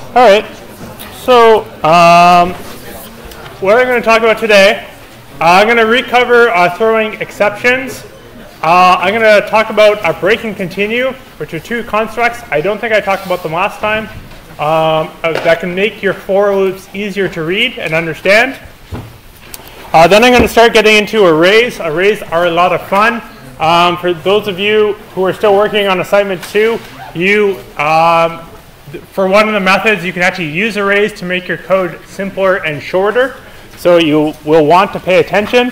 All right, so what I'm going to talk about today, I'm going to recover throwing exceptions. I'm going to talk about a break and continue, which are two constructs. I don't think I talked about them last time. That can make your for loops easier to read and understand. Then I'm going to start getting into arrays. Arrays are a lot of fun. For those of you who are still working on assignment 2, for one of the methods, you can actually use arrays to make your code simpler and shorter. So you will want to pay attention.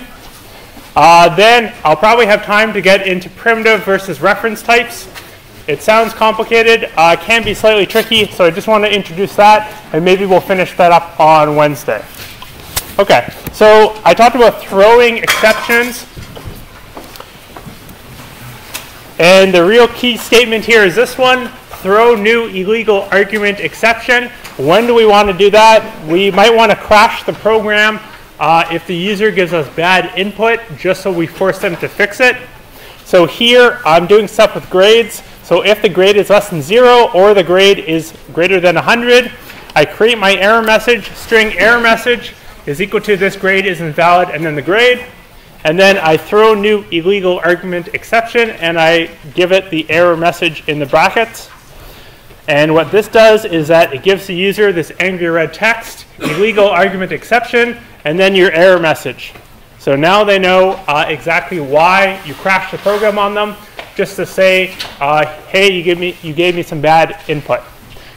Then I'll probably have time to get into primitive versus reference types. It sounds complicated, can be slightly tricky, so I just want to introduce that, and maybe we'll finish that up on Wednesday. Okay, so I talked about throwing exceptions. And the real key statement here is this one: throw new illegal argument exception. When do we want to do that? We might want to crash the program if the user gives us bad input, just so we force them to fix it. So here I'm doing stuff with grades. So if the grade is less than 0 or the grade is greater than 100, I create my error message. String error message is equal to this grade is invalid and then the grade. And then I throw new illegal argument exception and I give it the error message in the brackets. And what this does is that it gives the user this angry red text, illegal argument exception, and then your error message. So now they know exactly why you crashed the program on them, just to say, hey, you gave me some bad input.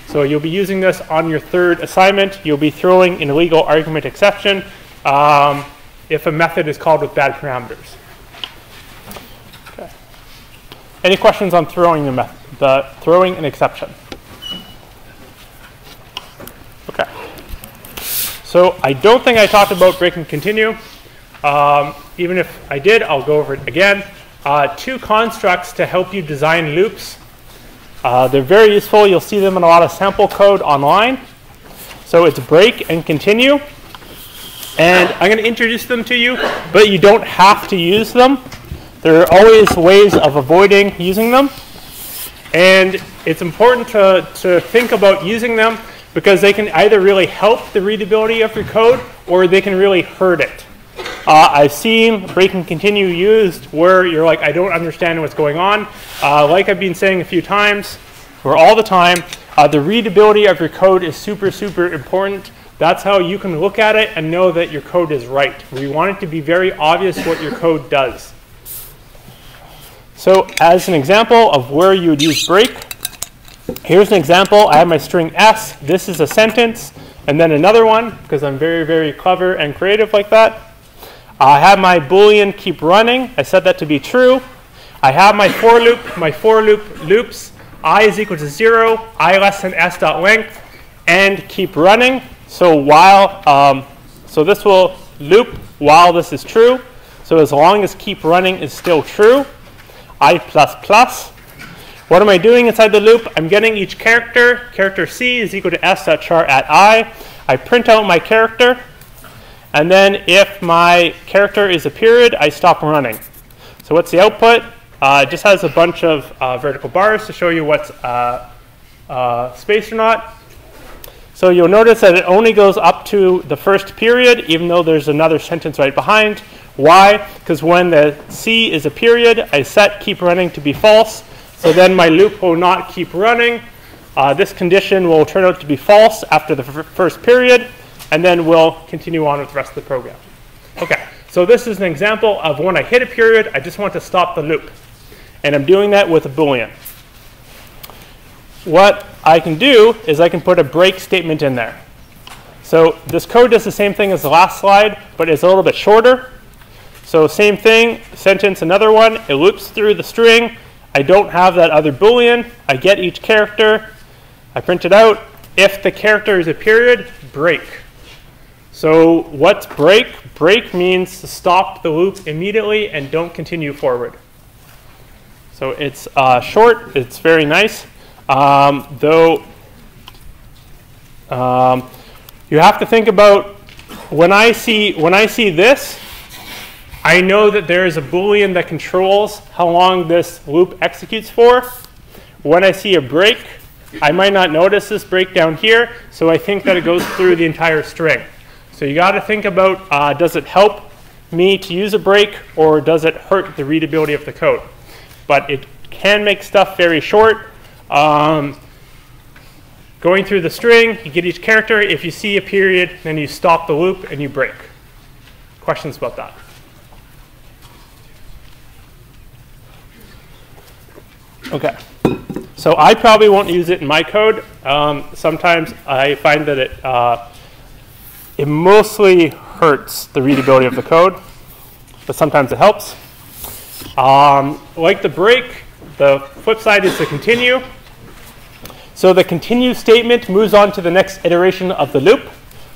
So you'll be using this on your third assignment. You'll be throwing an illegal argument exception if a method is called with bad parameters. Okay. Any questions on throwing throwing an exception? Okay. So I don't think I talked about break and continue. Even if I did, I'll go over it again. Two constructs to help you design loops. They're very useful. You'll see them in a lot of sample code online. So it's break and continue. And I'm going to introduce them to you, but you don't have to use them. There are always ways of avoiding using them. And it's important to think about using them because they can either really help the readability of your code or they can really hurt it. I've seen break and continue used where you're like, I don't understand what's going on. Like I've been saying a few times, or all the time, the readability of your code is super, super important. That's how you can look at it and know that your code is right. We want it to be very obvious what your code does. So as an example of where you would use break, here's an example. I have my string s. This is a sentence, and then another one, because I'm very, very clever and creative like that. I have my Boolean keep running. I set that to be true. I have my for loop. My for loop loops I is equal to 0, I less than s dot length, and keep running. So while so this will loop while this is true. So as long as keep running is still true, I plus plus. What am I doing inside the loop? I'm getting each character. Character c is equal to s.char at I. I print out my character. And then if my character is a period, I stop running. So what's the output? It just has a bunch of vertical bars to show you what's spaced or not. So you'll notice that it only goes up to the first period, even though there's another sentence right behind. Why? Because when the c is a period, I set keep running to be false. So then my loop will not keep running. This condition will turn out to be false after the first period, and then we'll continue on with the rest of the program. Okay, so this is an example of when I hit a period, I just want to stop the loop. And I'm doing that with a Boolean. What I can do is I can put a break statement in there. So this code does the same thing as the last slide, but it's a little bit shorter. So same thing, sentence, another one. It loops through the string. I don't have that other Boolean. I get each character. I print it out. If the character is a period, break. So what's break? Break means to stop the loop immediately and don't continue forward. So it's short. It's very nice. Though you have to think about when I see this, I know that there is a Boolean that controls how long this loop executes for. When I see a break, I might not notice this break down here, so I think that it goes through the entire string. So you got to think about, does it help me to use a break, or does it hurt the readability of the code? But it can make stuff very short. Going through the string, you get each character. If you see a period, then you stop the loop and you break. Questions about that? Okay. So I probably won't use it in my code. Sometimes I find that it mostly hurts the readability of the code, but sometimes it helps. Like the break, the flip side is the continue. So the continue statement moves on to the next iteration of the loop.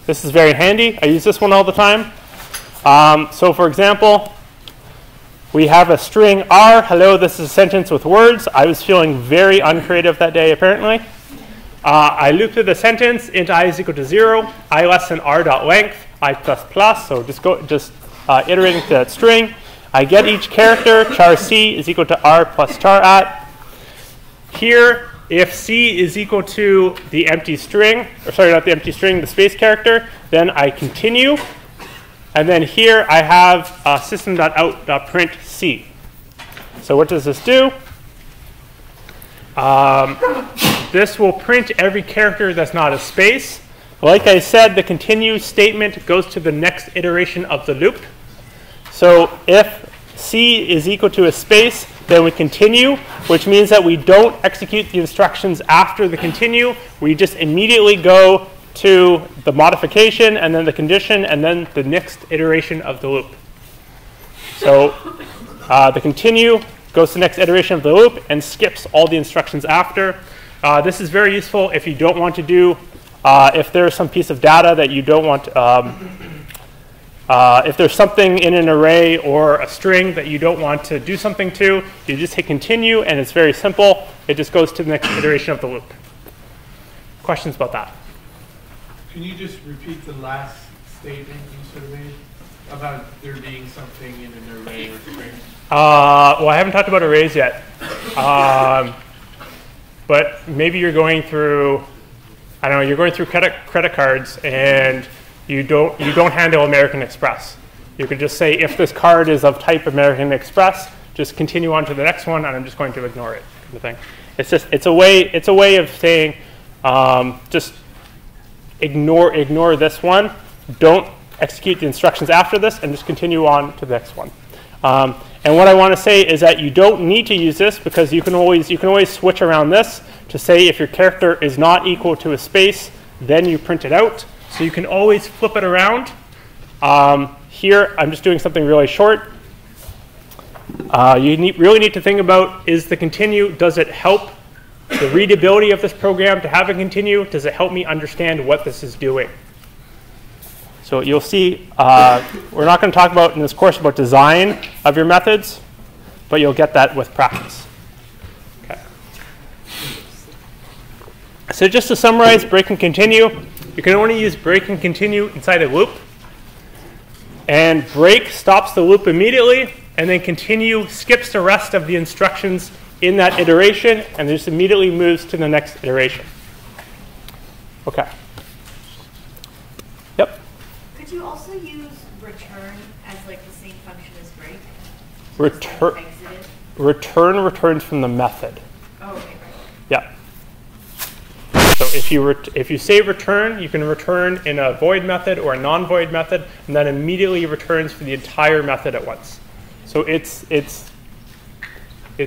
This is very handy. I use this one all the time. So for example, we have a string R. Hello, this is a sentence with words. I was feeling very uncreative that day, apparently. I loop through the sentence, int I is equal to 0, I less than r dot length, I plus plus, so just iterating to that string. I get each character, char c is equal to r plus char at. Here, if c is equal to the empty string, or sorry, not the empty string, the space character, then I continue. And then here I have system.out.print c. So what does this do? This will print every character that's not a space. Like I said, the continue statement goes to the next iteration of the loop. So if c is equal to a space, then we continue, which means that we don't execute the instructions after the continue. We just immediately go to the modification, and then the condition, and then the next iteration of the loop. So the continue goes to the next iteration of the loop and skips all the instructions after. This is very useful if you don't want to do, if there's some piece of data that you don't want, if there's something in an array or a string that you don't want to do something to, you just hit continue, and it's very simple. It just goes to the next iteration of the loop. Questions about that? Can you just repeat the last statement you sort of made about there being something in an array or string? Well, I haven't talked about arrays yet. But maybe you're going through, I don't know, you're going through credit cards and you don't handle American Express. You can just say, if this card is of type American Express, just continue on to the next one, and I'm just going to ignore it, kind of thing. It's a way of saying, just ignore this one, don't execute the instructions after this, and just continue on to the next one. And what I want to say is that you don't need to use this, because you can always switch around this to say if your character is not equal to a space, then you print it out. So you can always flip it around. Here, I'm just doing something really short. You really need to think about, is the continue, does it help the readability of this program to have a continue? Does it help me understand what this is doing? So you'll see, we're not going to talk about in this course about design of your methods, but you'll get that with practice. Okay. So just to summarize, break and continue, you can only use break and continue inside a loop. And break stops the loop immediately, and then continue skips the rest of the instructions in that iteration, and just immediately moves to the next iteration. Okay. Yep. Could you also use return as like the same function as break? Return returns from the method. Oh, okay, right. Yeah. So if you say return, you can return in a void method or a non-void method, and that immediately returns for the entire method at once. So it's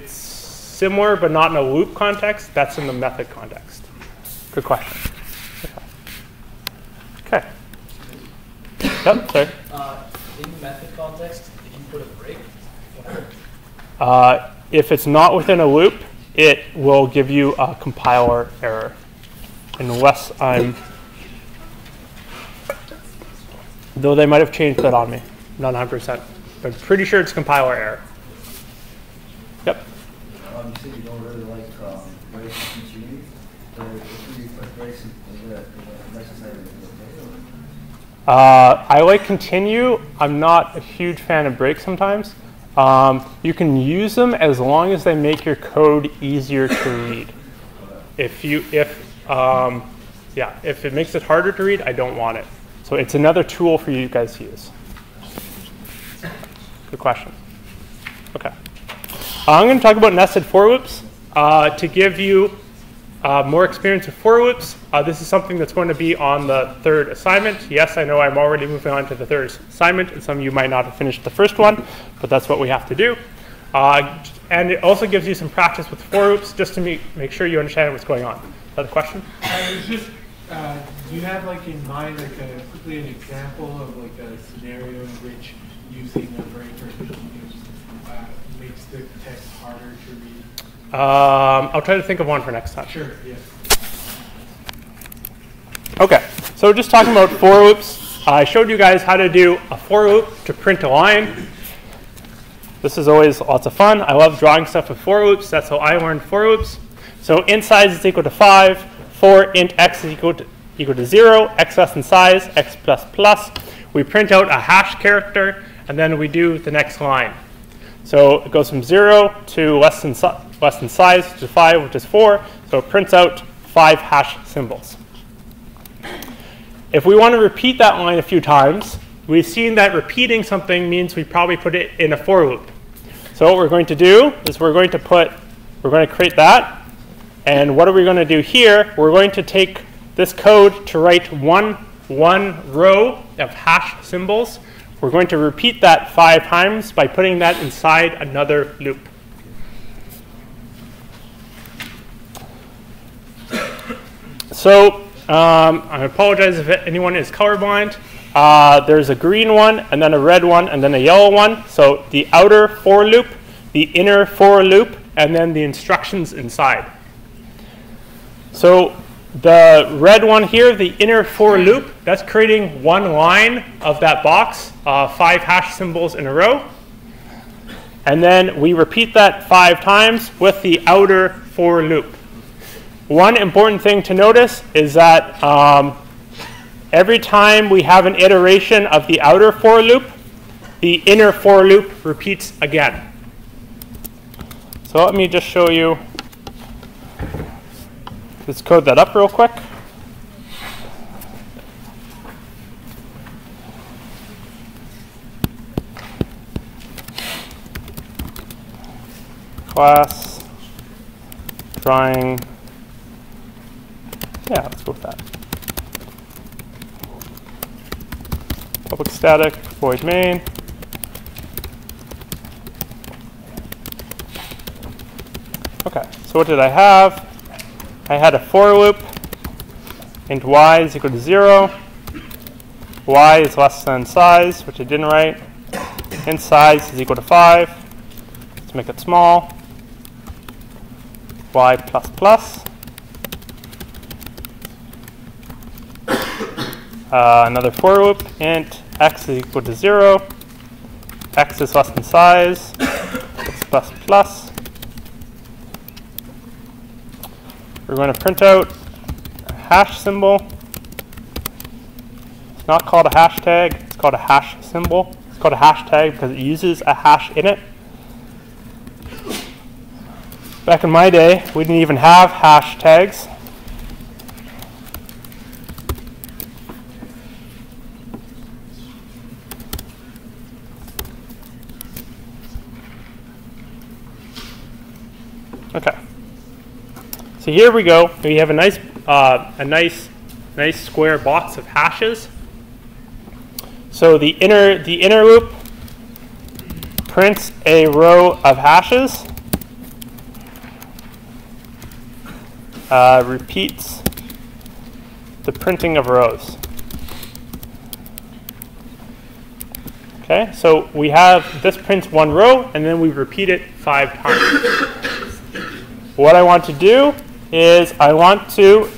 similar, but not in a loop context. That's in the method context. Good question. Okay. Yep, sorry. In the method context, if you put a break, what happens? If it's not within a loop, it will give you a compiler error. Unless though they might have changed that on me, not 100%. But I'm pretty sure it's compiler error. Yep. You said you don't really like breaks and continue. So if you put breaks in the necessary. I like continue. I'm not a huge fan of breaks sometimes. You can use them as long as they make your code easier to read. If it makes it harder to read, I don't want it. So it's another tool for you guys to use. Good question. Okay. I'm going to talk about nested for loops to give you more experience with for loops. This is something that's going to be on the third assignment. Yes, I know I'm already moving on to the third assignment, and some of you might not have finished the first one, but that's what we have to do. And it also gives you some practice with for loops just to make sure you understand what's going on. Is that a question? It's just, do you have like in mind like quickly an example of like a scenario in which using a break makes the text harder to read? I'll try to think of one for next time. Sure, yeah. Okay, so just talking about for loops. I showed you guys how to do a for loop to print a line. This is always lots of fun. I love drawing stuff with for loops. That's how I learned for loops. So int size is equal to 5, for int x is equal to 0, x less than size, x plus plus. We print out a hash character, and then we do the next line. So it goes from 0 to less than size, which is 5, which is 4. So it prints out 5 hash symbols. If we want to repeat that line a few times, we've seen that repeating something means we probably put it in a for loop. So what we're going to do is we're going to create that. And what are we going to do here? We're going to take this code to write one row of hash symbols. We're going to repeat that 5 times by putting that inside another loop. So I apologize if anyone is colorblind. There's a green one, and then a red one, and then a yellow one. So the outer for loop, the inner for loop, and then the instructions inside. So the red one here, the inner for loop, that's creating one line of that box, 5 hash symbols in a row. And then we repeat that 5 times with the outer for loop. One important thing to notice is that every time we have an iteration of the outer for loop, the inner for loop repeats again. So let me just show you. Let's code that up real quick. Class drawing. Yeah, let's go with that. Public static void main. Okay, so what did I have? I had a for loop. Int y is equal to 0. Y is less than size, which I didn't write. Int size is equal to 5. Let's make it small. Y plus plus. Another for loop, int x is equal to 0, x is less than size, x plus plus. We're going to print out a hash symbol. It's not called a hashtag, it's called a hash symbol. It's called a hashtag because it uses a hash in it. Back in my day, we didn't even have hashtags. Okay. So here we go. We have a nice square box of hashes. So the inner loop prints a row of hashes. Repeats the printing of rows. Okay, so we have this prints one row, and then we repeat it 5 times. What I want to do is I want to,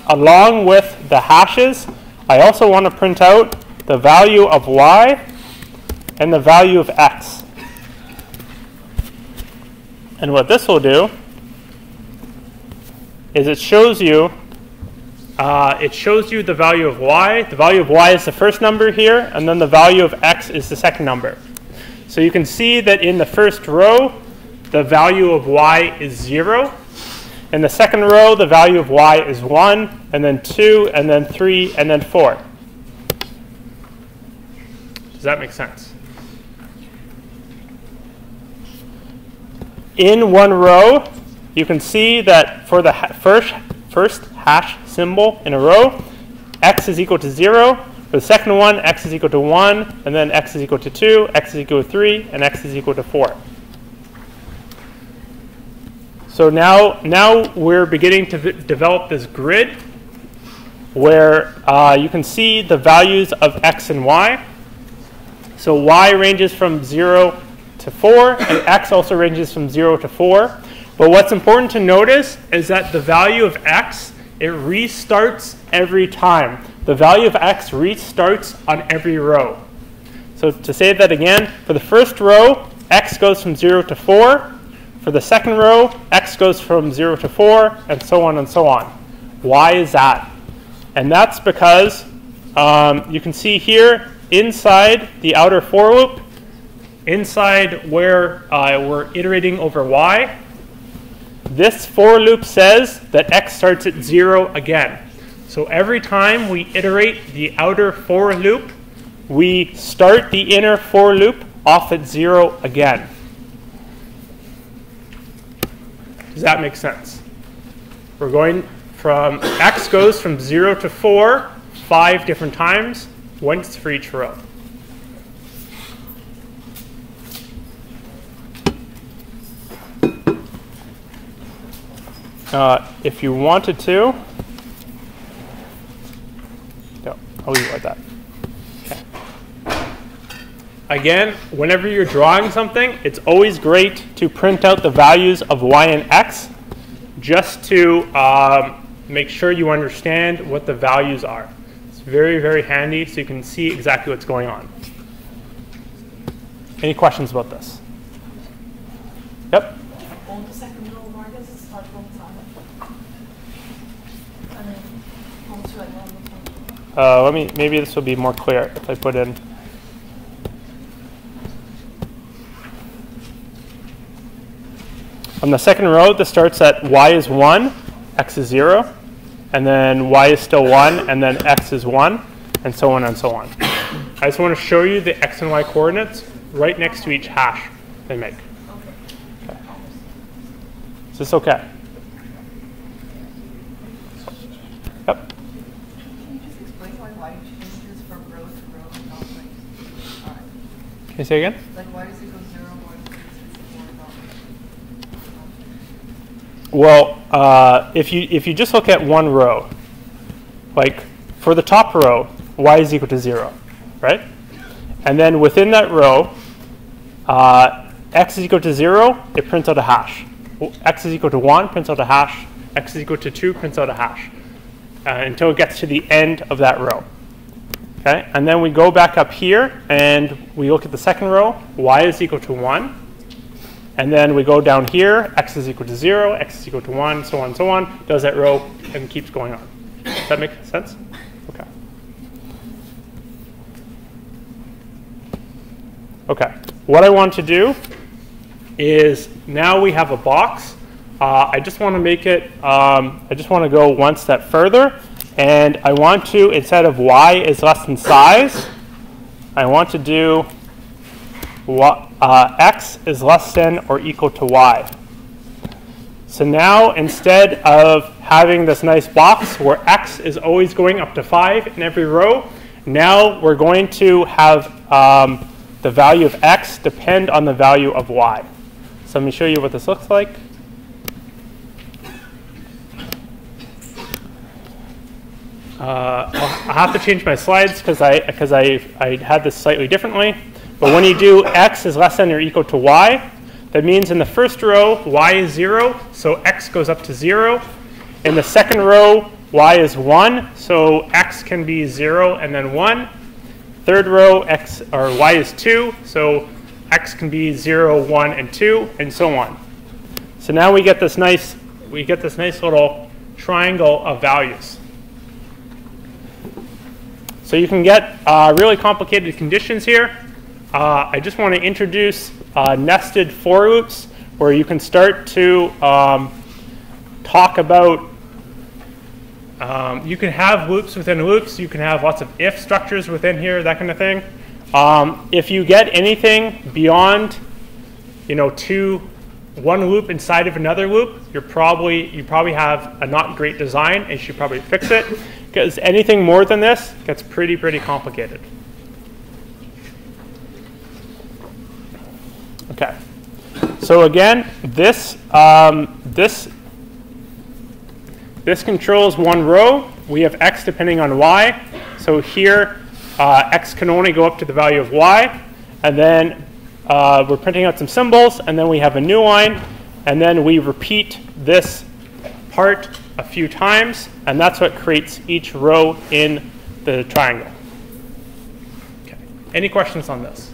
along with the hashes, I also want to print out the value of y and the value of x. And what this will do is it shows you the value of y. The value of y is the first number here, and then the value of x is the second number. So you can see that in the first row, the value of y is 0. In the second row, the value of y is 1, and then 2, and then 3, and then 4. Does that make sense? In one row, you can see that for the first hash symbol in a row, x is equal to 0. For the second one, x is equal to 1, and then x is equal to 2, x is equal to 3, and x is equal to 4. So now we're beginning to develop this grid where you can see the values of x and y. So y ranges from 0 to 4, and x also ranges from 0 to 4. But what's important to notice is that the value of x, it restarts every time. The value of x restarts on every row. So to say that again, for the first row, x goes from 0 to 4. For the second row, x goes from 0 to 4, and so on and so on. Why is that? And that's because you can see here inside the outer for loop, inside where we're iterating over y, this for loop says that x starts at 0 again. So every time we iterate the outer for loop, we start the inner for loop off at 0 again. Does that make sense? We're going from, x goes from 0 to 4 5 different times, once for each row. If you wanted to, no, I'll leave it like that. Okay. Again, whenever you're drawing something, it's always great to print out the values of y and x just to make sure you understand what the values are. It's very, very handy so you can see exactly what's going on. Any questions about this? Yep? On the second row, why does it start from time? And then come to another one. Maybe this will be more clear if I put in. On the second row, this starts at y is 1, x is 0, and then y is still 1, and then x is 1, and so on and so on. I just want to show you the x and y coordinates right next to each hash they make. Okay. Is this okay? Yep. Can you just explain why y changes from row to row and not like time? Can you say again? Like why does it go 0, 1, 2, 3, 4, not Well, if you just look at one row, like for the top row, y is equal to 0, right? And then within that row, x is equal to 0, it prints out a hash. X is equal to 1, prints out a hash. X is equal to 2, prints out a hash. Until it gets to the end of that row. Okay? And then we go back up here, and we look at the second row. Y is equal to 1. And then we go down here. X is equal to 0. X is equal to 1, so on and so on. Does that row and keeps going on. Does that make sense? Okay. Okay. What I want to do is now we have a box. I just want to make it, I just want to go one step further. And I want to, instead of y is less than size, I want to do x is less than or equal to y. So now instead of having this nice box where x is always going up to 5 in every row, now we're going to have the value of x depend on the value of y. So let me show you what this looks like. I'll have to change my slides because I had this slightly differently. But when you do x is less than or equal to y, that means in the first row, y is 0, so x goes up to 0. In the second row, y is 1, so x can be 0 and then 1. Third row, y is 2, so x can be 0, 1, and 2, and so on. So now we get this nice little triangle of values. So you can get really complicated conditions here. I just want to introduce nested for loops where you can start to talk about, you can have loops within loops. You can have lots of if structures within here, that kind of thing. If you get anything beyond, one loop inside of another loop, you probably have a not great design, and you should probably fix it, because anything more than this gets pretty complicated. Okay. So again, this controls one row. We have x depending on y. So here, x can only go up to the value of y. And then we're printing out some symbols. And then we have a new line. And then we repeat this part a few times. And that's what creates each row in the triangle. Okay. Any questions on this?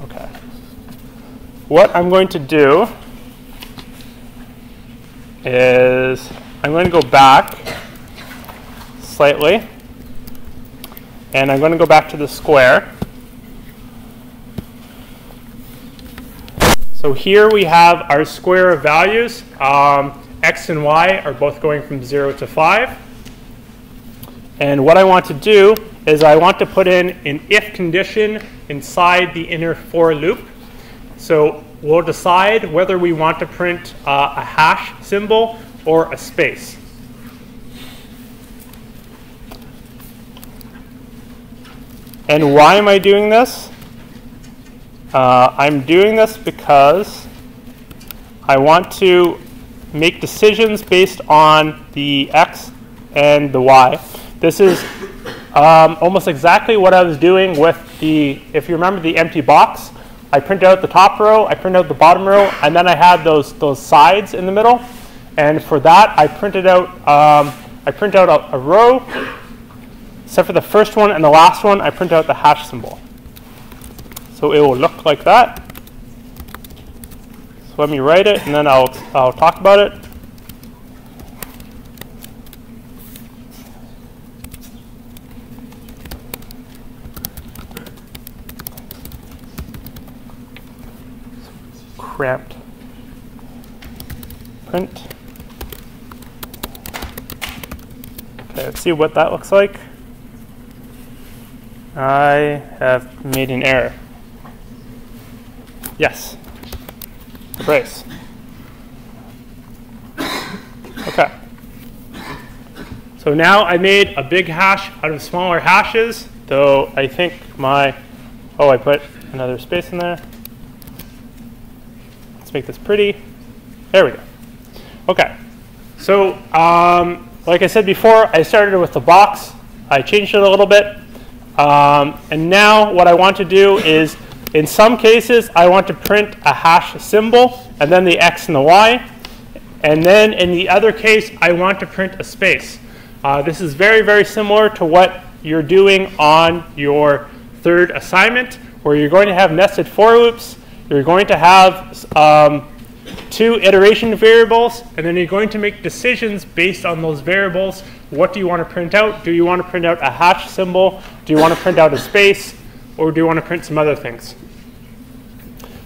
Okay. What I'm going to do is I'm going to go back slightly, and I'm going to go back to the square. So here we have our square of values. X and y are both going from 0 to 5. And what I want to do is I want to put in an if condition inside the inner for loop. So we'll decide whether we want to print a hash symbol or a space. And why am I doing this? I'm doing this because I want to make decisions based on the x and the y. This is almost exactly what I was doing with if you remember the empty box. I printed out the top row, I printed out the bottom row, and then I had those sides in the middle. And for that, I printed out a row. Except for the first one and the last one, I printed out the hash symbol. So it will look like that. So let me write it, and then I'll talk about it. Cramped print. Okay, let's see what that looks like. I have made an error. Yes. Brace. Okay. So now I made a big hash out of smaller hashes, though I think I put another space in there. Make this pretty. There we go. Okay. So like I said before, I started with the box. I changed it a little bit. And now what I want to do is, in some cases, I want to print a hash symbol and then the x and the y. And then in the other case, I want to print a space. This is very similar to what you're doing on your third assignment, where you're going to have nested for loops. You're going to have 2 iteration variables, and then you're going to make decisions based on those variables. What do you want to print out? Do you want to print out a hash symbol? Do you want to print out a space? Or do you want to print some other things?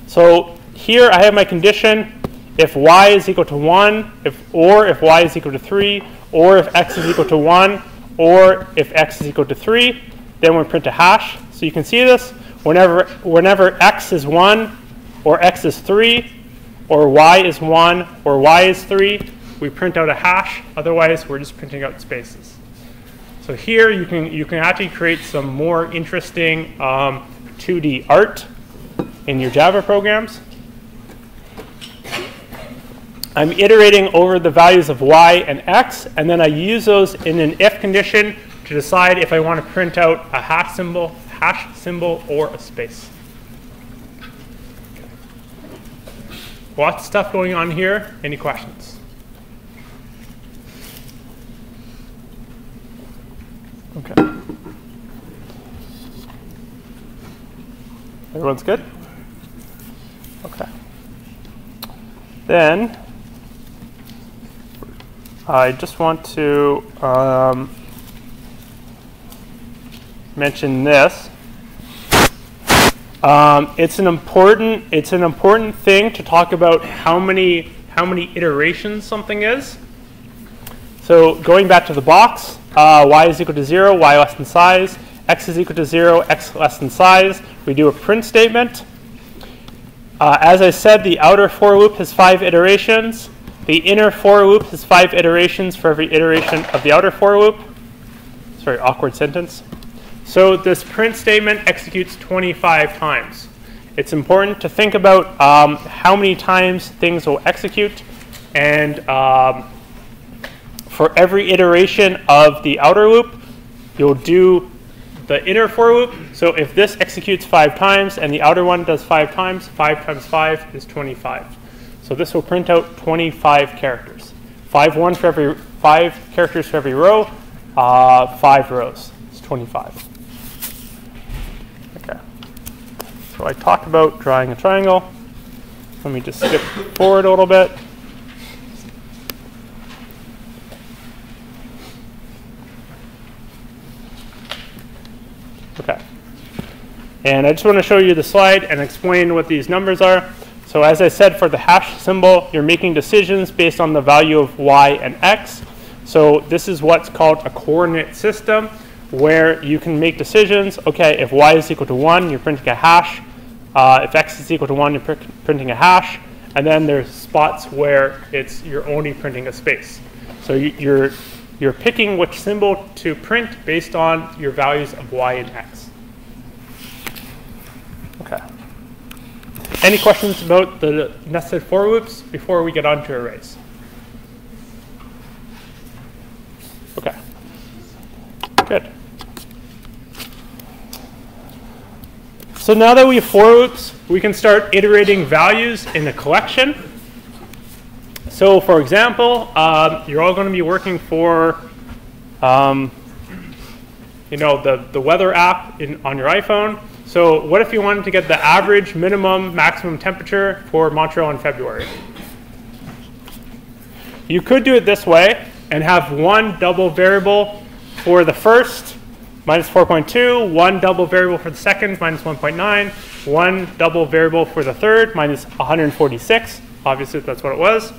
So here I have my condition. If y is equal to 1, if y is equal to 3, or if x is equal to 1, or if x is equal to 3, then we print a hash. So you can see this. Whenever x is 1, or x is 3, or y is 1, or y is 3, we print out a hash. Otherwise, we're just printing out spaces. So here you can actually create some more interesting 2D art in your Java programs. I'm iterating over the values of y and x, and then I use those in an if condition to decide if I want to print out a hash symbol, or a space. Lots of stuff going on here. Any questions? Okay. Everyone's good? Okay. Then I just want to mention this. It's an important thing to talk about how many iterations something is. So going back to the box, y is equal to 0, y less than size, x is equal to 0, x less than size. We do a print statement. As I said, the outer for loop has 5 iterations. The inner for loop has 5 iterations for every iteration of the outer for loop. Sorry, awkward sentence. So this print statement executes 25 times. It's important to think about how many times things will execute, and for every iteration of the outer loop, you'll do the inner for loop. So if this executes 5 times and the outer one does 5 times, 5 times 5 is 25. So this will print out 25 characters. 5 characters for every row, 5 rows. It's 25. Okay. So I talked about drawing a triangle. Let me just skip forward a little bit. Okay. And I just want to show you the slide and explain what these numbers are. So as I said, for the hash symbol, you're making decisions based on the value of y and x. So this is what's called a coordinate system, where you can make decisions. Okay, if y is equal to 1, you're printing a hash. If x is equal to 1, you're printing a hash. And then there's spots where you're only printing a space. So you're picking which symbol to print based on your values of y and x. Okay. Any questions about the nested for loops before we get on to arrays? Okay. Good. So now that we have for loops, we can start iterating values in a collection. So for example, you're all going to be working for the weather app on your iPhone. So what if you wanted to get the average, minimum, maximum temperature for Montreal in February? You could do it this way and have one double variable for the first, minus 4.2, one double variable for the second, minus 1.9, one double variable for the third, minus 146. Obviously, that's what it was.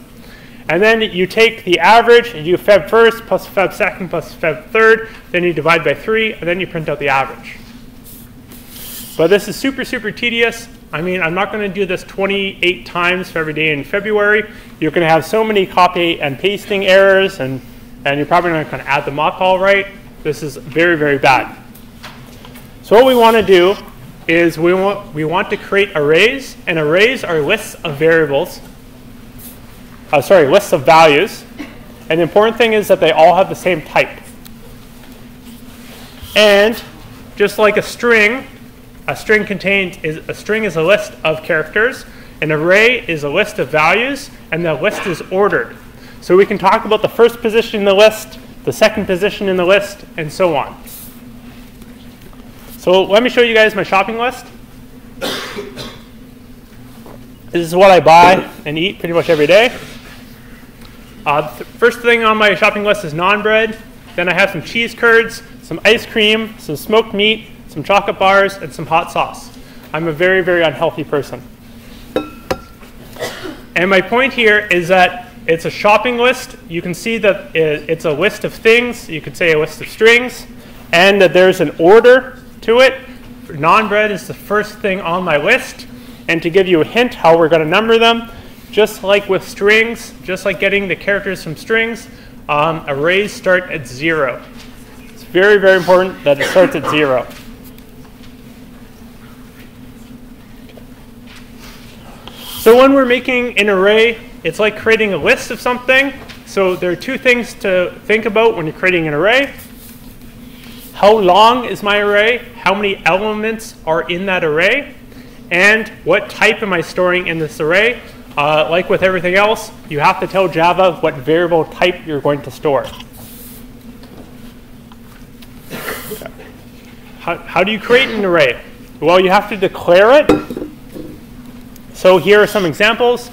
And then you take the average, and you do Feb first plus Feb second plus Feb third, then you divide by 3, and then you print out the average. But this is super, super tedious. I mean, I'm not going to do this 28 times for every day in February. You're going to have so many copy and pasting errors, and you're probably not going to add them up all right. This is very, very bad. So what we want to do is we want to create arrays, and arrays are lists of variables. Lists of values. And the important thing is that they all have the same type. And just like a string is a list of characters. An array is a list of values, and the list is ordered. So we can talk about the first position in the list, the second position in the list, and so on. So let me show you guys my shopping list. This is what I buy and eat pretty much every day. The first thing on my shopping list is naan bread. Then I have some cheese curds, some ice cream, some smoked meat, some chocolate bars, and some hot sauce. I'm a very, very unhealthy person. And my point here is that it's a shopping list. You can see that it's a list of things. You could say a list of strings. And that there's an order to it. Naan bread is the first thing on my list. And to give you a hint how we're going to number them, just like with strings, just like getting the characters from strings, arrays start at 0. It's very, very important that it starts at 0. So when we're making an array, it's like creating a list of something. So there are 2 things to think about when you're creating an array. How long is my array? How many elements are in that array? And what type am I storing in this array? Like with everything else, you have to tell Java what variable type you're going to store. Okay. How do you create an array? Well, you have to declare it. So here are some examples.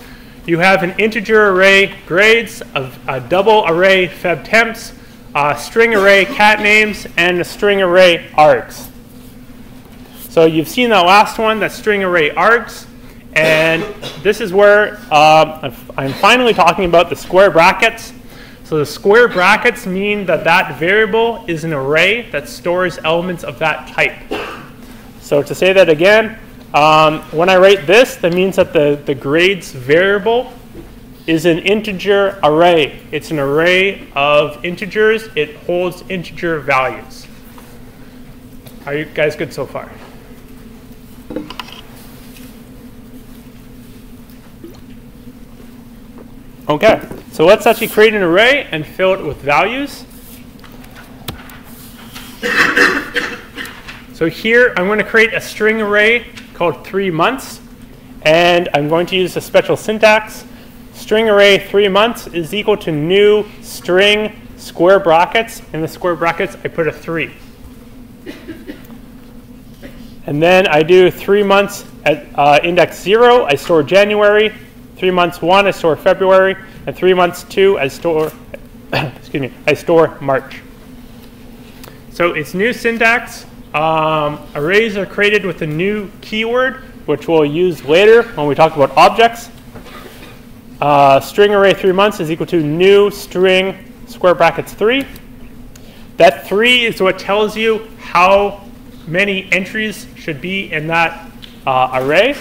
You have an integer array grades, a double array feb temps, a string array cat names, and a string array args. So you've seen that last one, that string array args. And this is where I'm finally talking about the square brackets. So the square brackets mean that that variable is an array that stores elements of that type. So to say that again, when I write this, that means that the grades variable is an integer array. It's an array of integers. It holds integer values. Are you guys good so far? Okay, so let's actually create an array and fill it with values. So here I'm going to create a string array called 3 months, and I'm going to use a special syntax. String array 3 months is equal to new string square brackets. In the square brackets, I put a 3. And then I do 3 months at index 0, I store January. 3 months 1, I store February. And 3 months 2, I store, excuse me, I store March. So it's new syntax. Arrays are created with a new keyword, which we'll use later when we talk about objects. String array 3 months is equal to new string square brackets 3. That 3 is what tells you how many entries should be in that array.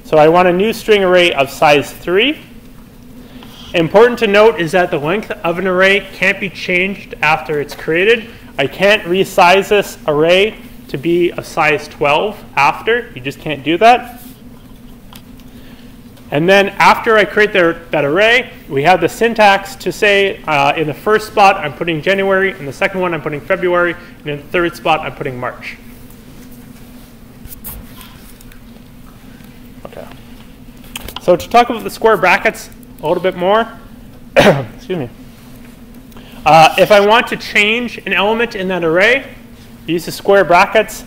So I want a new string array of size 3. Important to note is that the length of an array can't be changed after it's created. I can't resize this array to be of size 12 after. You just can't do that. And then after I create that array, we have the syntax to say in the first spot I'm putting January, in the second one I'm putting February, and in the third spot I'm putting March. Okay. So to talk about the square brackets a little bit more, excuse me. If I want to change an element in that array, use the square brackets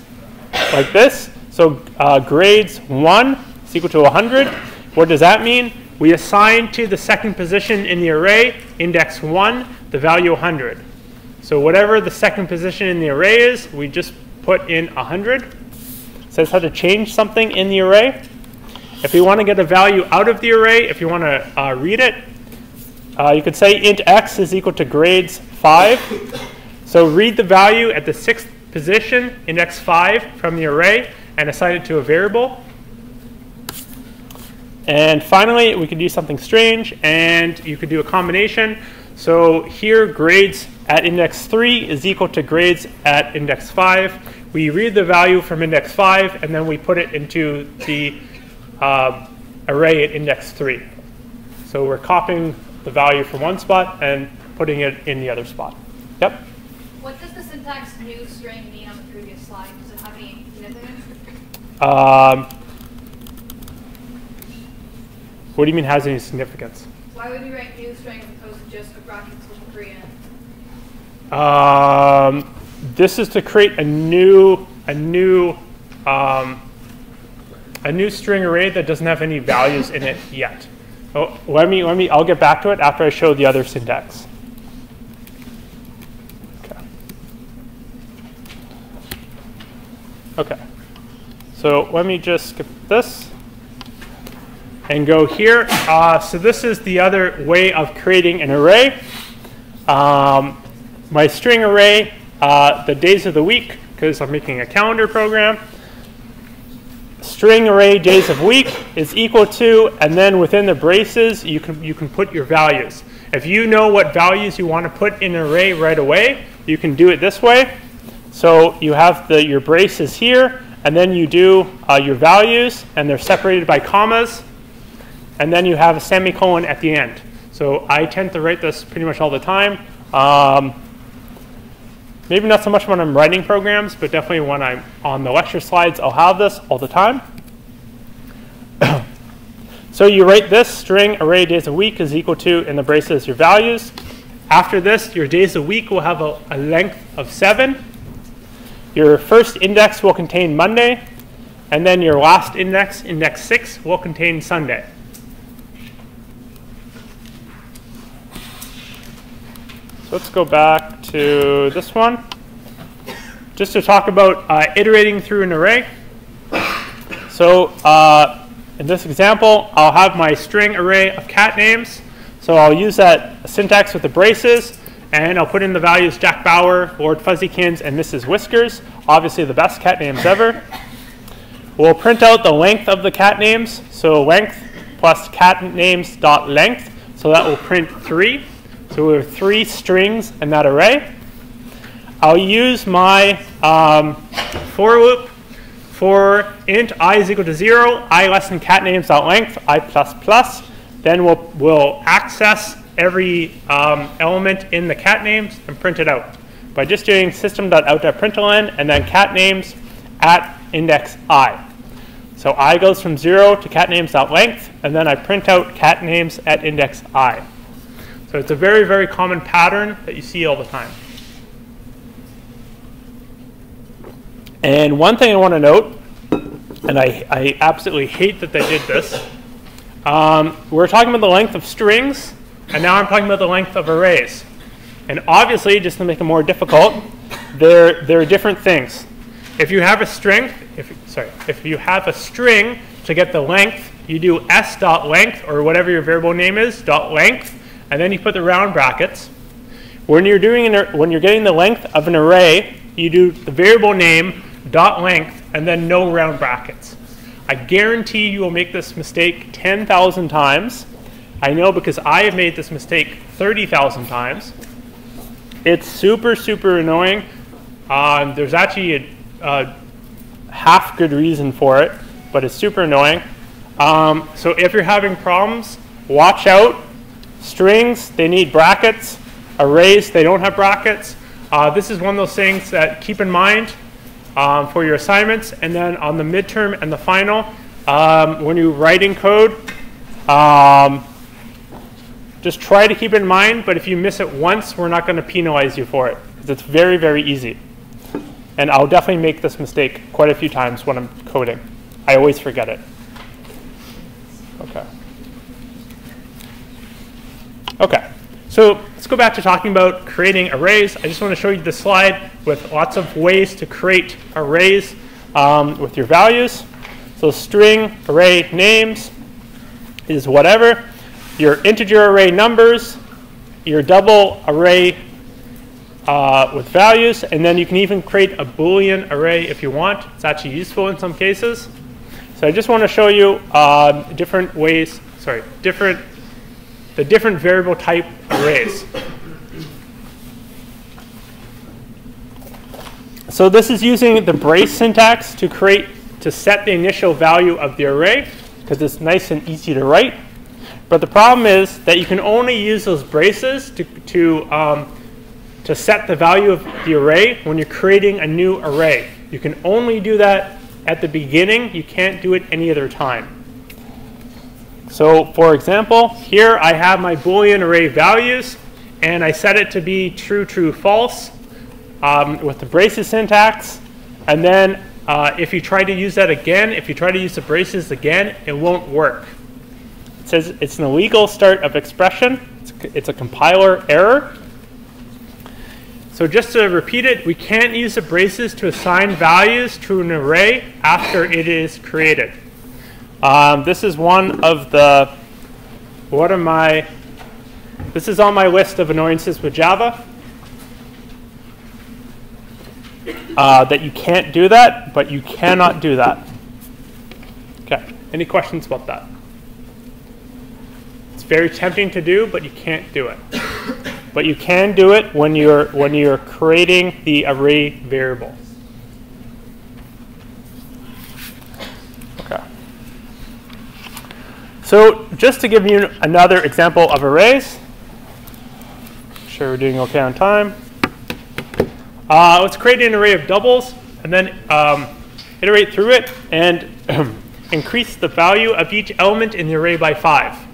like this. So grades 1 is equal to 100. What does that mean? We assign to the second position in the array, index 1, the value 100. So whatever the second position in the array is, we just put in 100. It says how to change something in the array. If you want to get a value out of the array, if you want to read it, you could say int x is equal to grades 5. So read the value at the 6th position, index 5, from the array, and assign it to a variable. And finally, we could do something strange, and you could do a combination. So here, grades at index 3 is equal to grades at index 5. We read the value from index 5, and then we put it into the array at index 3. So we're copying the value from one spot and putting it in the other spot. Yep? What does the syntax new string mean on the previous slide? Does it have any significance? What do you mean has any significance? Why would we write new string as opposed to just a brackets with a 3 in it? This is to create a new string array that doesn't have any values in it yet. Oh, I'll get back to it after I show the other syntax. Okay. So let me just skip this and go here. So this is the other way of creating an array. My string array, the days of the week, because I'm making a calendar program. String array days of week is equal to, and then within the braces, you can put your values. If you know what values you want to put in an array right away, you can do it this way. So you have your braces here, and then you do your values, and they're separated by commas, and then you have a semicolon at the end. So I tend to write this pretty much all the time. Maybe not so much when I'm writing programs, but definitely when I'm on the lecture slides, I'll have this all the time. So you write this, string array days a week is equal to, in the braces, your values. After this, your days a week will have a length of 7. Your first index will contain Monday, and then your last index, index 6, will contain Sunday. So let's go back to this one. Just to talk about iterating through an array. So in this example, I'll have my string array of cat names. So I'll use that syntax with the braces, and I'll put in the values Jack Bauer, Lord Fuzzykins, and Mrs. Whiskers, obviously the best cat names ever. We'll print out the length of the cat names, so length plus cat names dot length, so that will print 3. So we have 3 strings in that array. I'll use my for loop for int I is equal to 0, I less than cat names dot length, I plus plus. Then we'll access every element in the cat names and print it out by just doing system.out.println and then cat names at index I. So I goes from 0 to cat names.length, and then I print out cat names at index I. So it's a very, very common pattern that you see all the time. And one thing I want to note, and I absolutely hate that they did this, we're talking about the length of strings, and now I'm talking about the length of arrays. And obviously, just to make it more difficult, there are different things. If you have a string, if you have a string to get the length, you do s.length, or whatever your variable name is, .length, and then you put the round brackets. When you're getting the length of an array, you do the variable name .length and then no round brackets. I guarantee you will make this mistake 10,000 times. I know because I have made this mistake 30,000 times. It's super, super annoying. There's actually a half good reason for it, but it's super annoying. So if you're having problems, watch out. Strings, they need brackets. Arrays, they don't have brackets. This is one of those things that keep in mind for your assignments. And then on the midterm and the final, when you're writing code, just try to keep it in mind. But if you miss it once, we're not going to penalize you for it, because it's very, very easy. And I'll definitely make this mistake quite a few times when I'm coding. I always forget it. Okay, so let's go back to talking about creating arrays. I just want to show you this slide with lots of ways to create arrays with your values. So string array names is whatever. Your integer array numbers, your double array with values, and then you can even create a Boolean array if you want. It's actually useful in some cases. So I just want to show you different ways, the different variable type arrays. So this is using the brace syntax to set the initial value of the array, because it's nice and easy to write. But the problem is that you can only use those braces to set the value of the array when you're creating a new array. You can only do that at the beginning. You can't do it any other time. So for example, here I have my Boolean array values, and I set it to be true, true, false with the braces syntax. And then if you try to use that again, if you try to use the braces again, it won't work. It says it's an illegal start of expression. It's a compiler error. So just to repeat it, we can't use the braces to assign values to an array after it is created. This is one of the, this is on my list of annoyances with Java. That you can't do that, but you cannot do that. Okay, any questions about that? It's very tempting to do, but you can't do it. But you can do it when you're creating the array variable. Okay. So just to give you another example of arrays, make sure we're doing okay on time. Let's create an array of doubles and then iterate through it and increase the value of each element in the array by 5.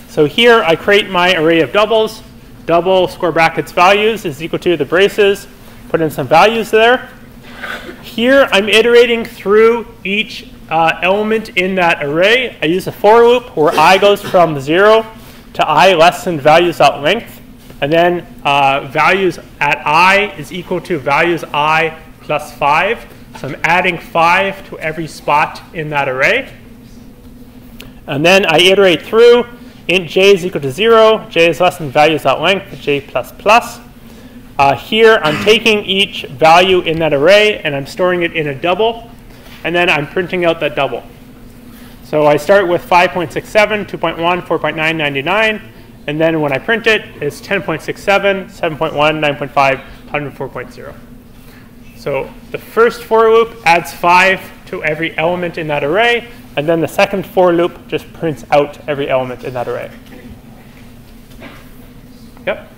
So here I create my array of doubles. Double square brackets values is equal to the braces. Put in some values there. Here I'm iterating through each element in that array. I use a for loop where I goes from 0 to I less than values.length. And then values at I is equal to values I plus 5. So I'm adding 5 to every spot in that array. And then I iterate through. Int j is equal to 0. J is less than values.length, j plus plus. Here I'm taking each value in that array and I'm storing it in a double. And then I'm printing out that double. So I start with 5.67, 2.1, 4.9, 99. And then when I print it, it's 10.67, 7.1, 9.5, 104.0. So the first for loop adds 5 to every element in that array. And then the second for loop just prints out every element in that array. Yep?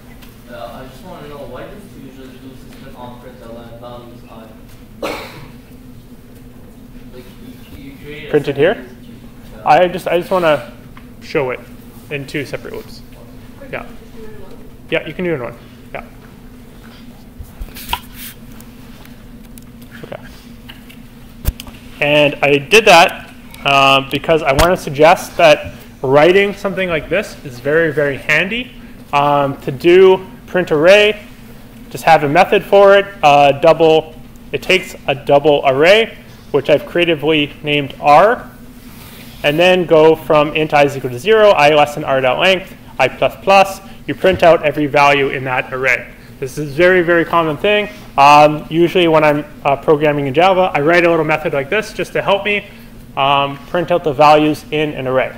I just want to know, why does you usually do system on print line values on? Like you create Printed here? I just want to show it in 2 separate loops. Yeah. Yeah, you can do it in one. Yeah. Okay. And I did that because I want to suggest that writing something like this is very, very handy. To do print array, just have a method for it. It takes a double array, which I've creatively named R, and then go from int I is equal to 0, I less than r.length, I plus plus. You print out every value in that array. This is a very, very common thing. Usually when I'm programming in Java, I write a little method like this just to help me print out the values in an array.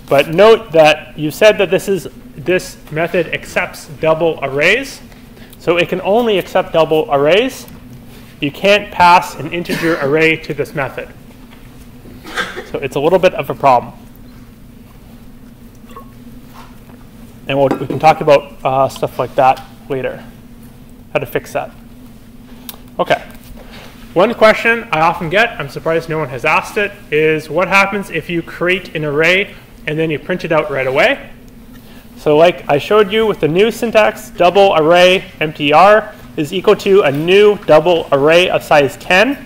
But note that you said that this method accepts double arrays. So it can only accept double arrays. You can't pass an integer array to this method. So it's a little bit of a problem. And we can talk about stuff like that later, how to fix that. OK. One question I often get, I'm surprised no one has asked it, is what happens if you create an array and then you print it out right away? So like I showed you with the new syntax, double array mtr is equal to a new double array of size 10.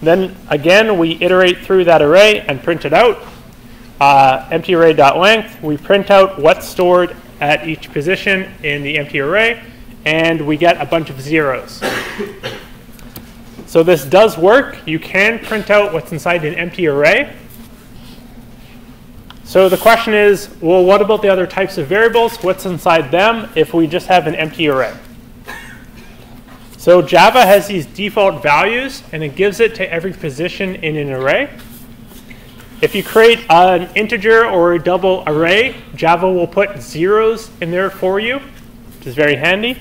Then again, we iterate through that array and print it out. Empty array.length, we print out what's stored at each position in the empty array, and we get a bunch of zeros. So this does work. You can print out what's inside an empty array. So the question is, well, what about the other types of variables? What's inside them if we just have an empty array? So Java has these default values, and it gives it to every position in an array. If you create an integer or a double array, Java will put zeros in there for you, which is very handy.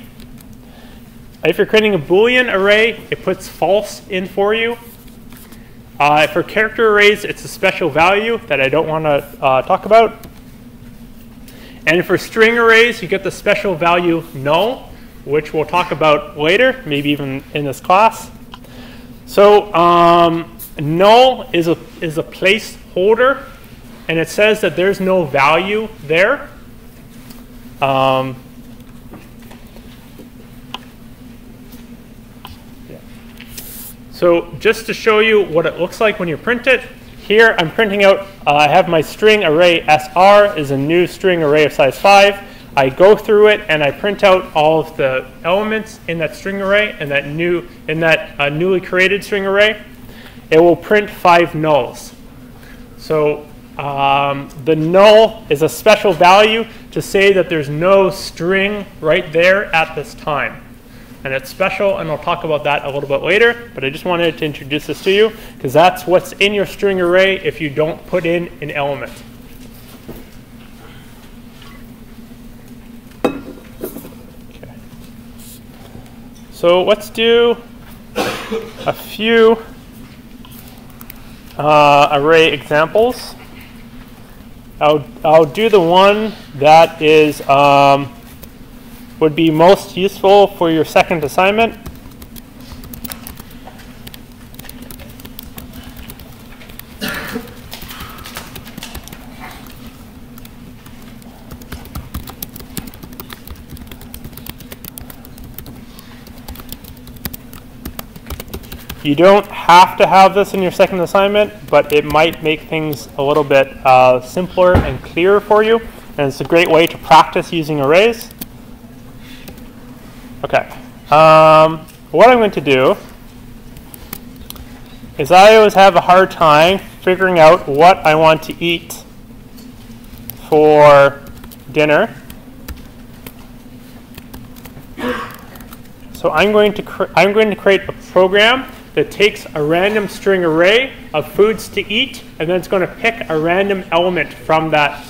If you're creating a Boolean array, it puts false in for you. For character arrays, it's a special value that I don't want to talk about. And for string arrays, you get the special value null, which we'll talk about later, maybe even in this class. So null is a placeholder, and it says that there's no value there. So just to show you what it looks like when you print it, here I'm printing out, I have my string array SR is a new string array of size 5. I go through it and I print out all of the elements in that string array and that newly created string array. It will print 5 nulls. So the null is a special value to say that there's no string right there at this time. And it's special, and I'll talk about that a little bit later, but I just wanted to introduce this to you, because that's what's in your string array if you don't put in an element. Okay. So let's do a few array examples. I'll do the one that is would be most useful for your second assignment. You don't have to have this in your second assignment, but it might make things a little bit simpler and clearer for you. And it's a great way to practice using arrays. Okay, what I'm going to do is I always have a hard time figuring out what I want to eat for dinner. So I'm going to create a program that takes a random string array of foods to eat, and then it's going to pick a random element from that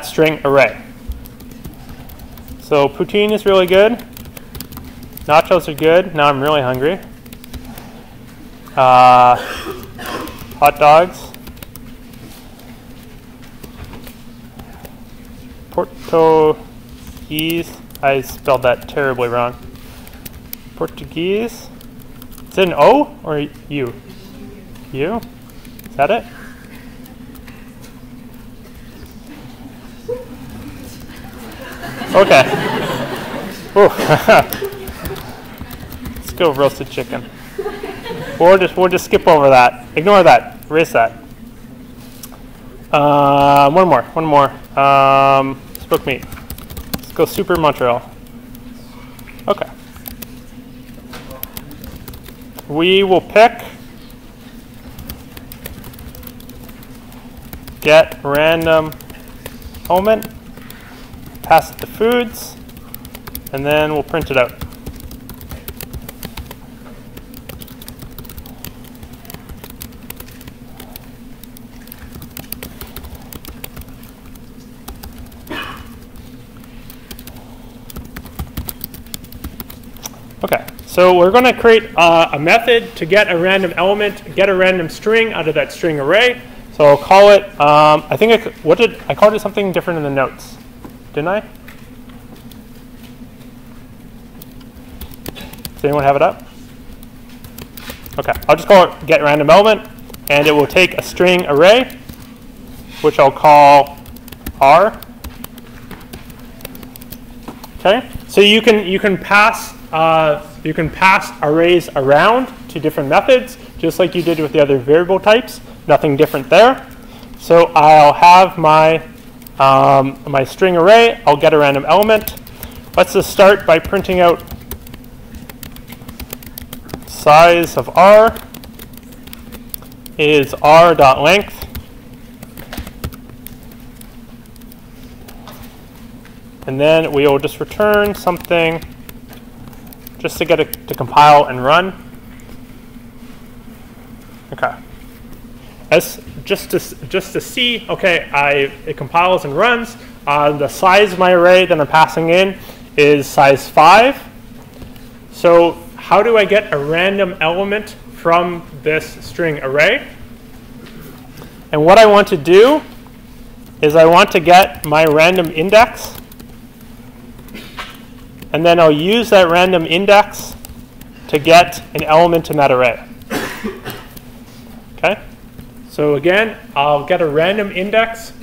string array. So poutine is really good. Nachos are good. Now I'm really hungry. Hot dogs. Portuguese. I spelled that terribly wrong. Portuguese. Is it an O or U? U? Is that it? Okay. Let's go roasted chicken. We'll just skip over that. Ignore that. Erase that. One more. Smoked meat. Let's go Super Montreal. Okay. We will pick get random element, pass it to foods, and then we'll print it out. Okay, so we're going to create a method to get a random element, get a random string out of that string array. So I'll call it, I think I called it something different in the notes, didn't I? Does anyone have it up? Okay, I'll just call it get random element, and it will take a string array, which I'll call R. Okay, so you can pass arrays around to different methods, just like you did with the other variable types. Nothing different there. So I'll have my my string array. I'll get a random element. Let's just start by printing out size of R is r.length. And then we will just return something just to get it to compile and run. Okay. Just to see, okay, it compiles and runs. The size of my array that I'm passing in is size 5. So how do I get a random element from this string array? And what I want to do is I want to get my random index, and then I'll use that random index to get an element in that array. Okay? So again, I'll get a random index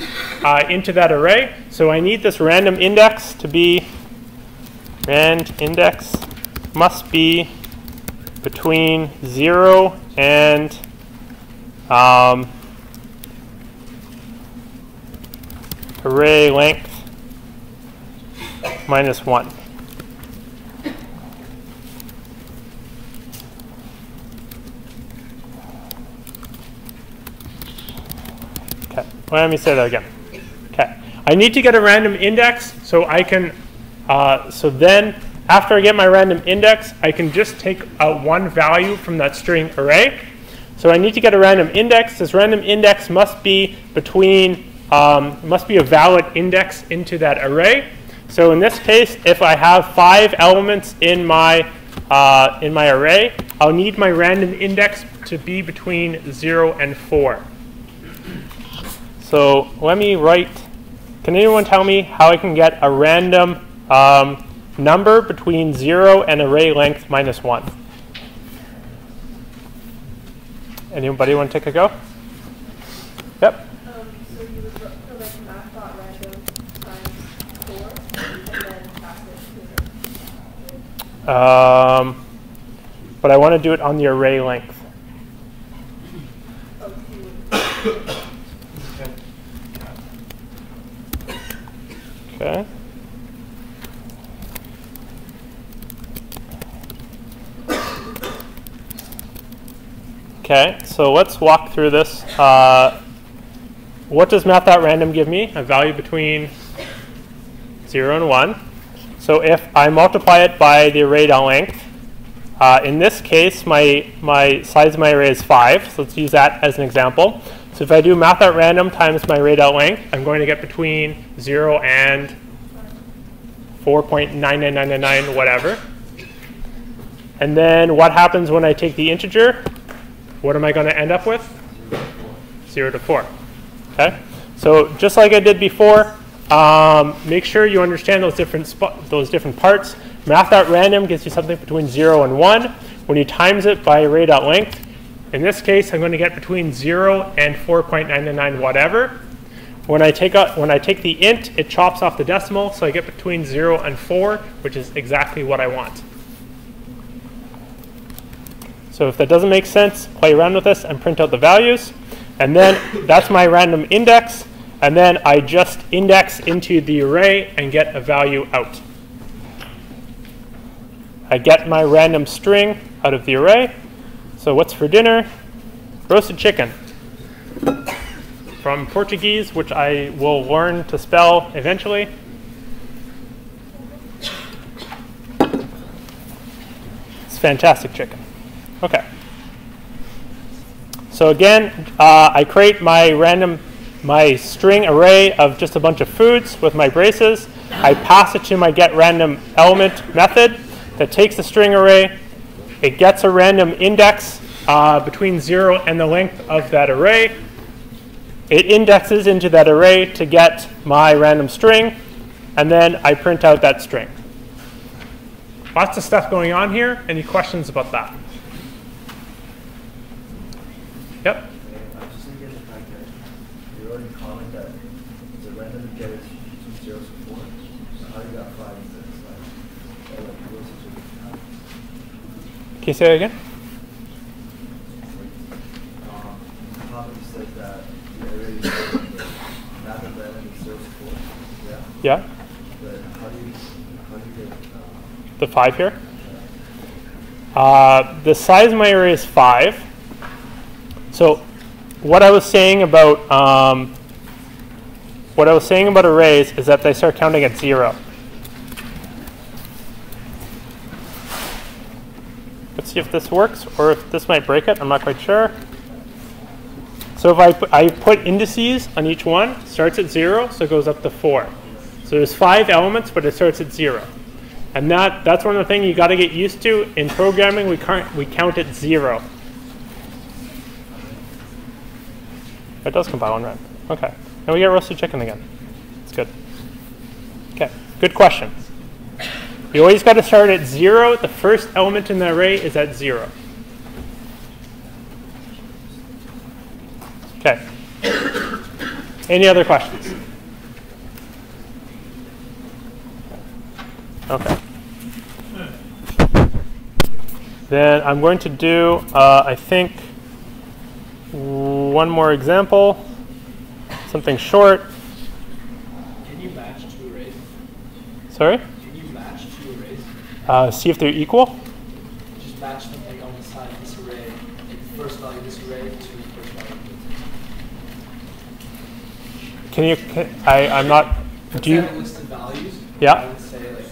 into that array. So I need this random index to be, rand index must be between 0 and array length minus 1. Okay, let me say that again. Okay, I need to get a random index so I can, so then after I get my random index, I can just take one value from that string array. So I need to get a random index. This random index must be between, must be a valid index into that array. So in this case, if I have 5 elements in my array, I'll need my random index to be between 0 and 4. So let me write, can anyone tell me how I can get a random number between 0 and array length minus 1? Anybody want to take a go? Yep. So you would select math.random times 4 and then pass it to But I want to do it on the array length. Okay. Okay, so let's walk through this. What does math.random give me? A value between 0 and 1. So if I multiply it by the array.length, in this case, my size of my array is 5. So let's use that as an example. So if I do math.random times my array.length, I'm going to get between 0 and 4.99999, whatever. And then what happens when I take the integer? What am I going to end up with? 0 to 4. Okay. So just like I did before, make sure you understand those different parts. Math.random gives you something between 0 and 1. When you times it by array.length, in this case, I'm going to get between 0 and 4.999 whatever. When I take the int, it chops off the decimal, so I get between 0 and 4, which is exactly what I want. So if that doesn't make sense, play around with this and print out the values. And then that's my random index. And then I just index into the array and get a value out. I get my random string out of the array. So what's for dinner? Roasted chicken. From Portuguese, which I will learn to spell eventually. It's fantastic chicken. Okay. So again, I create my string array of just a bunch of foods with my braces. I pass it to my getRandomElement method that takes the string array. It gets a random index between 0 and the length of that array. It indexes into that array to get my random string, and then I print out that string. Lots of stuff going on here. Any questions about that? Yep. I'm just thinking the fact that you already comment that the random you get is from 0 to 4. So how you got 5 instead of 5? Can you say that again? The comment said that the array is not the random is 0 to 4. Yeah. Yeah. But how do you get The 5 here? The size of my array is 5. So what I was saying about arrays is that they start counting at 0. Let's see if this works, or if this might break it. I'm not quite sure. So if I put indices on each one, it starts at 0, so it goes up to 4. So there's 5 elements, but it starts at 0. And that's one of the things you got to get used to. In programming, we count at 0. It does compile and run. Okay. And we get roasted chicken again. It's good. Okay. Good question. You always got to start at 0. The first element in the array is at 0. Okay. Any other questions? Okay. Then I'm going to do, I think, one more example, something short. Can you match 2 arrays? Sorry? Can you match 2 arrays? See if they're equal. Just match something on the side of this array, like the first value of this array to the first value of this. Can you? I'm not. Do you? Have a list of values. Yeah. I would say like,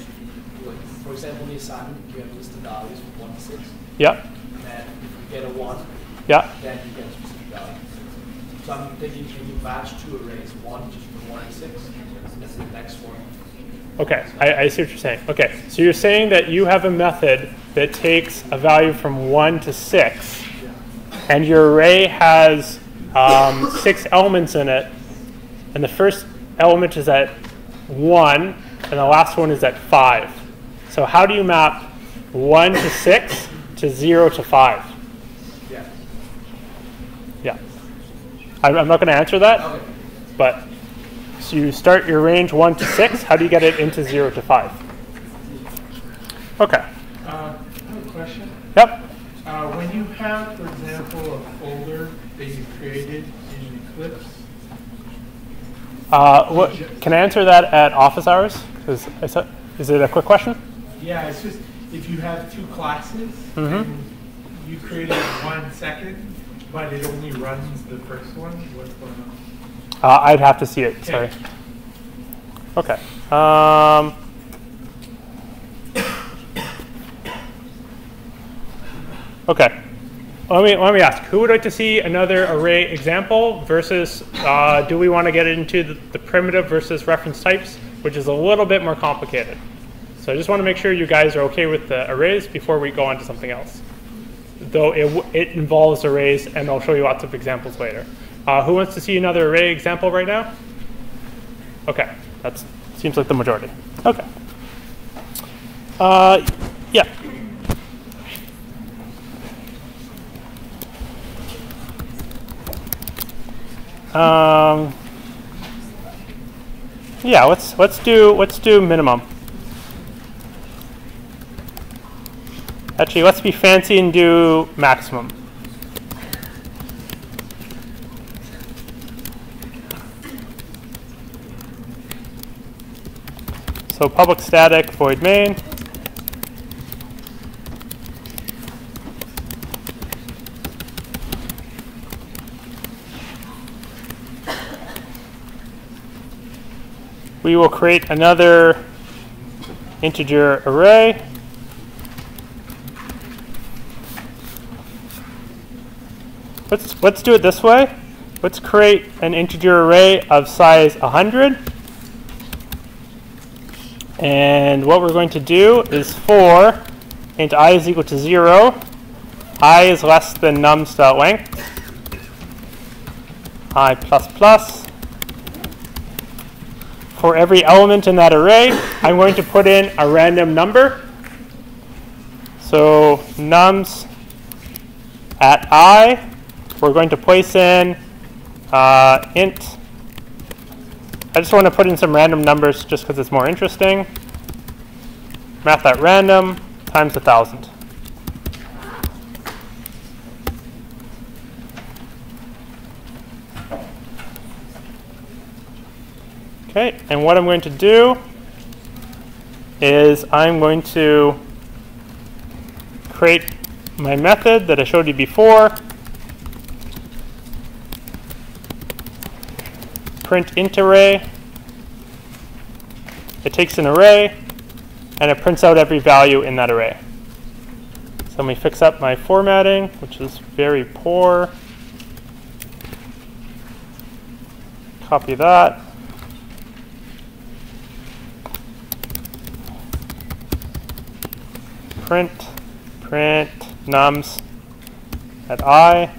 for example, in the assignment, you have a list of values from 1 to 6. Yeah. And then if you get a 1, Yeah. then you get a specific value. So I'm thinking, can you match 2 arrays, one just from 1 to 6, and then the next one? Okay, I see what you're saying. Okay, so you're saying that you have a method that takes a value from 1 to 6, and your array has 6 elements in it, and the first element is at 1, and the last one is at 5. So how do you map 1 to 6 to 0 to 5? Yeah. Yeah. I'm not going to answer that, Okay. but so you start your range 1 to 6. How do you get it into 0 to 5? Okay. I have a question. Yep. When you have, for example, a folder that you created in Eclipse, Can I answer that at office hours? Is it a quick question? yeah, it's just if you have 2 classes Mhm. and you created 1 second But it only runs the first one? What's going on? I'd have to see it, sorry. Okay. Okay. Let me ask, who would like to see another array example versus, do we want to get into the primitive versus reference types, which is a little bit more complicated. So I just want to make sure you guys are okay with the arrays before we go on to something else. Though it involves arrays, and I'll show you lots of examples later. Who wants to see another array example right now? Okay, that seems like the majority. Okay. Yeah. Yeah, let's do minimum. Actually, let's be fancy and do maximum. So public static void main. We will create another integer array. Let's do it this way. Let's create an integer array of size 100. And what we're going to do is for int I is equal to 0, I is less than nums.length, I plus plus. For every element in that array, I'm going to put in a random number. So nums at I, we're going to place in int. I just want to put in some random numbers just because it's more interesting. Math at random times 1,000. Okay, and what I'm going to do is I'm going to create my method that I showed you before. Print int array. It takes an array and it prints out every value in that array. So let me fix up my formatting, which is very poor. Copy that. Print nums at I.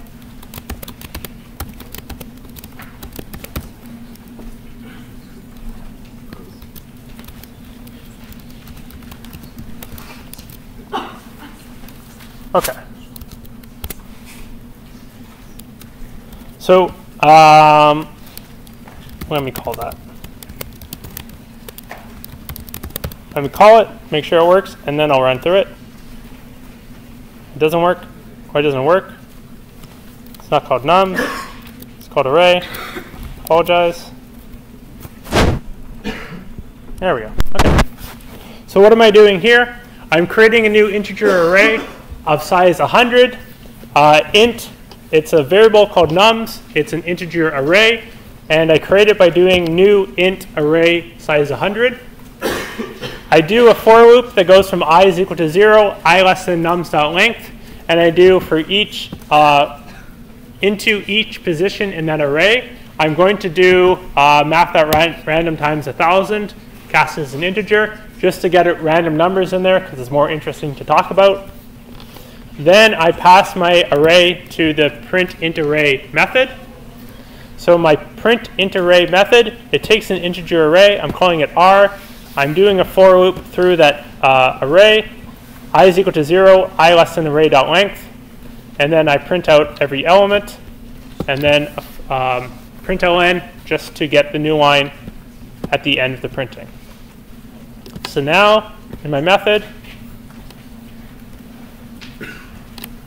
Okay. So let me call that. Let me call it, make sure it works, and then I'll run through it. It doesn't work. Why doesn't it work? It's not called num. It's called array. Apologize. There we go. Okay. So what am I doing here? I'm creating a new integer array of size 100. Int, it's a variable called nums. It's an integer array. And I create it by doing new int array size 100. I do a for loop that goes from I is equal to 0, I less than nums.length. And I do for each, into each position in that array, I'm going to do math at random times 1,000, cast as an integer, just to get random numbers in there because it's more interesting to talk about. Then I pass my array to the print int array method. So my print int array method, it takes an integer array. I'm calling it R. I'm doing a for loop through that array. I is equal to 0, I less than array.length. And then I print out every element. And then println just to get the new line at the end of the printing. So now, in my method,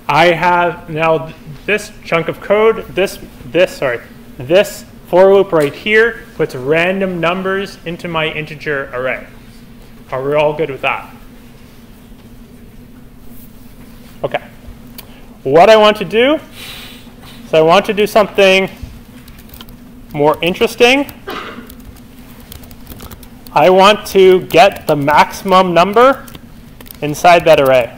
I have now this chunk of code, this for loop right here puts random numbers into my integer array. Are we all good with that? Okay. What I want to do So I want to do something more interesting. I want to get the maximum number inside that array.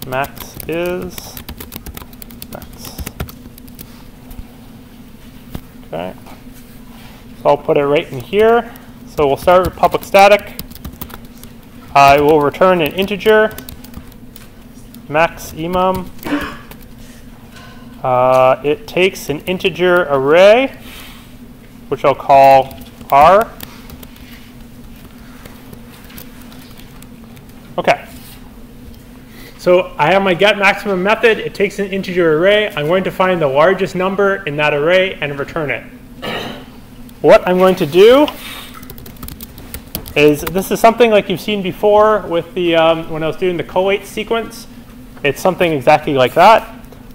Max is max. Okay. So I'll put it right in here. So we'll start with public static. I will return an integer, max emum. It takes an integer array, which I'll call R. Okay. So I have my get maximum method. It takes an integer array. I'm going to find the largest number in that array and return it. What I'm going to do is, this is something like you've seen before with the when I was doing the collate sequence. It's something exactly like that.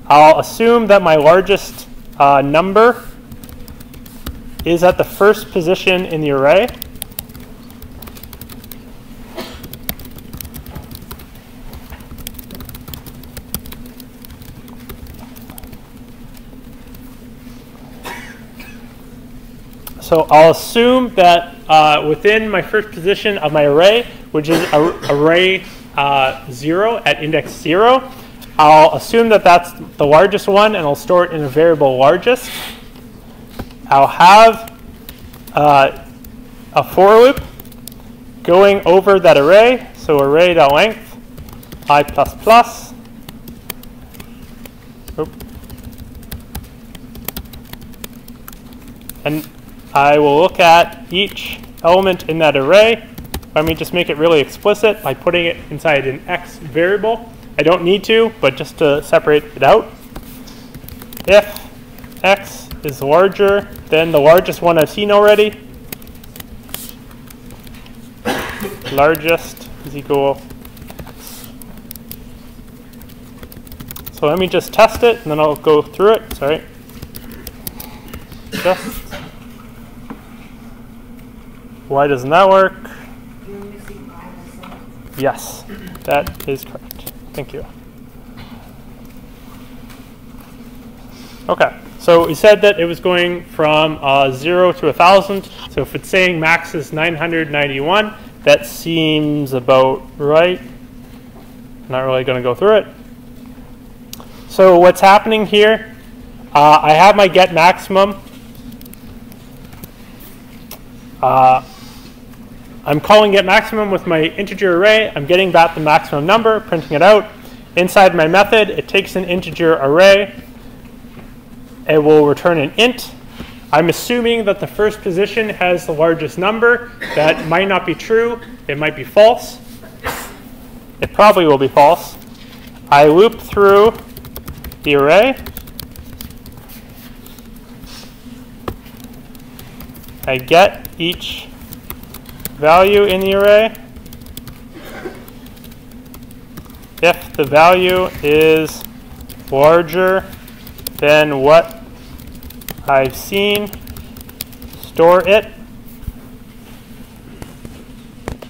I'll assume that my largest number is at the first position in the array. So I'll assume that within my first position of my array, which is array 0 at index 0, I'll assume that that's the largest one, and I'll store it in a variable largest. I'll have a for loop going over that array. So array.length I++. And I will look at each element in that array. Let me just make it really explicit by putting it inside an x variable. I don't need to, but just to separate it out. If x is larger than the largest one I've seen already, largest is equal x. So let me just test it, and then I'll go through it. Sorry. Just. Why doesn't that work? You're missing 5%. Yes, that is correct. Thank you. Okay, so we said that it was going from 0 to 1,000. So if it's saying max is 991, that seems about right. I'm not really going to go through it. So what's happening here? I have my get maximum. I'm calling get maximum with my integer array. I'm getting back the maximum number, printing it out. Inside my method, it takes an integer array. It will return an int. I'm assuming that the first position has the largest number. That might not be true. It might be false. It probably will be false. I loop through the array. I get each value in the array. If the value is larger than what I've seen, store it.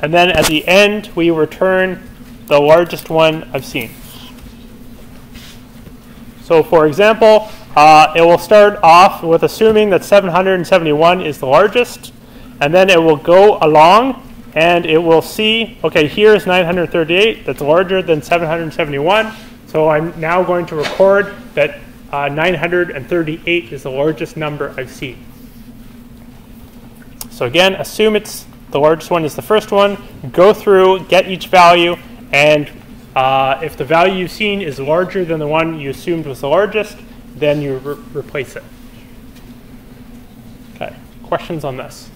And then at the end, we return the largest one I've seen. So for example, it will start off with assuming that 771 is the largest. And then it will go along and it will see, okay, here's 938. That's larger than 771. So I'm now going to record that 938 is the largest number I've seen. So again, assume it's the largest one is the first one. Go through, get each value, and if the value you've seen is larger than the one you assumed was the largest, then you replace it. Okay, questions on this?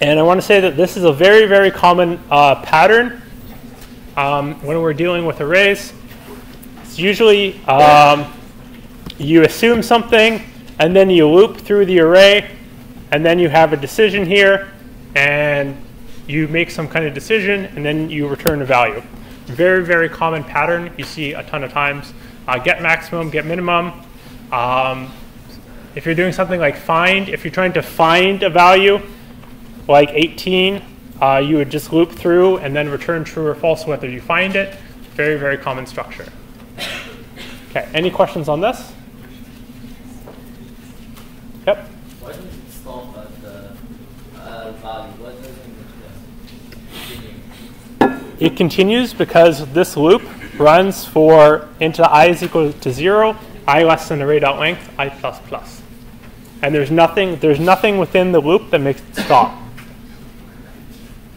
And I want to say that this is a very, very common pattern when we're dealing with arrays. It's usually you assume something, and then you loop through the array, and then you have a decision here, and you make some kind of decision, and then you return a value. Very, very common pattern you see a ton of times. Get maximum, get minimum. If you're doing something like find, if you're trying to find a value, like 18, you would just loop through and then return true or false whether you find it. Very, very common structure. Okay, any questions on this? Yep. Why does it stop at the value? Why doesn't it continue? It continues because this loop runs for into I is equal to 0, I less than array.length, I plus plus. And there's nothing within the loop that makes it stop.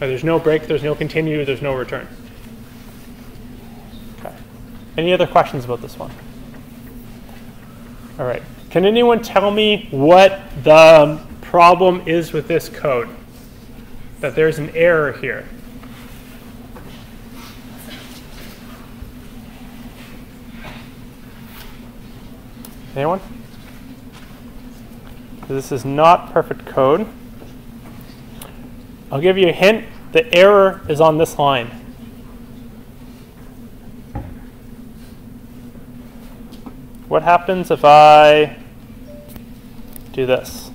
There's no break, there's no continue, there's no return. Okay. Any other questions about this one? All right. Can anyone tell me what the problem is with this code? That there's an error here. Anyone? This is not perfect code. I'll give you a hint. The error is on this line. What happens if I do this?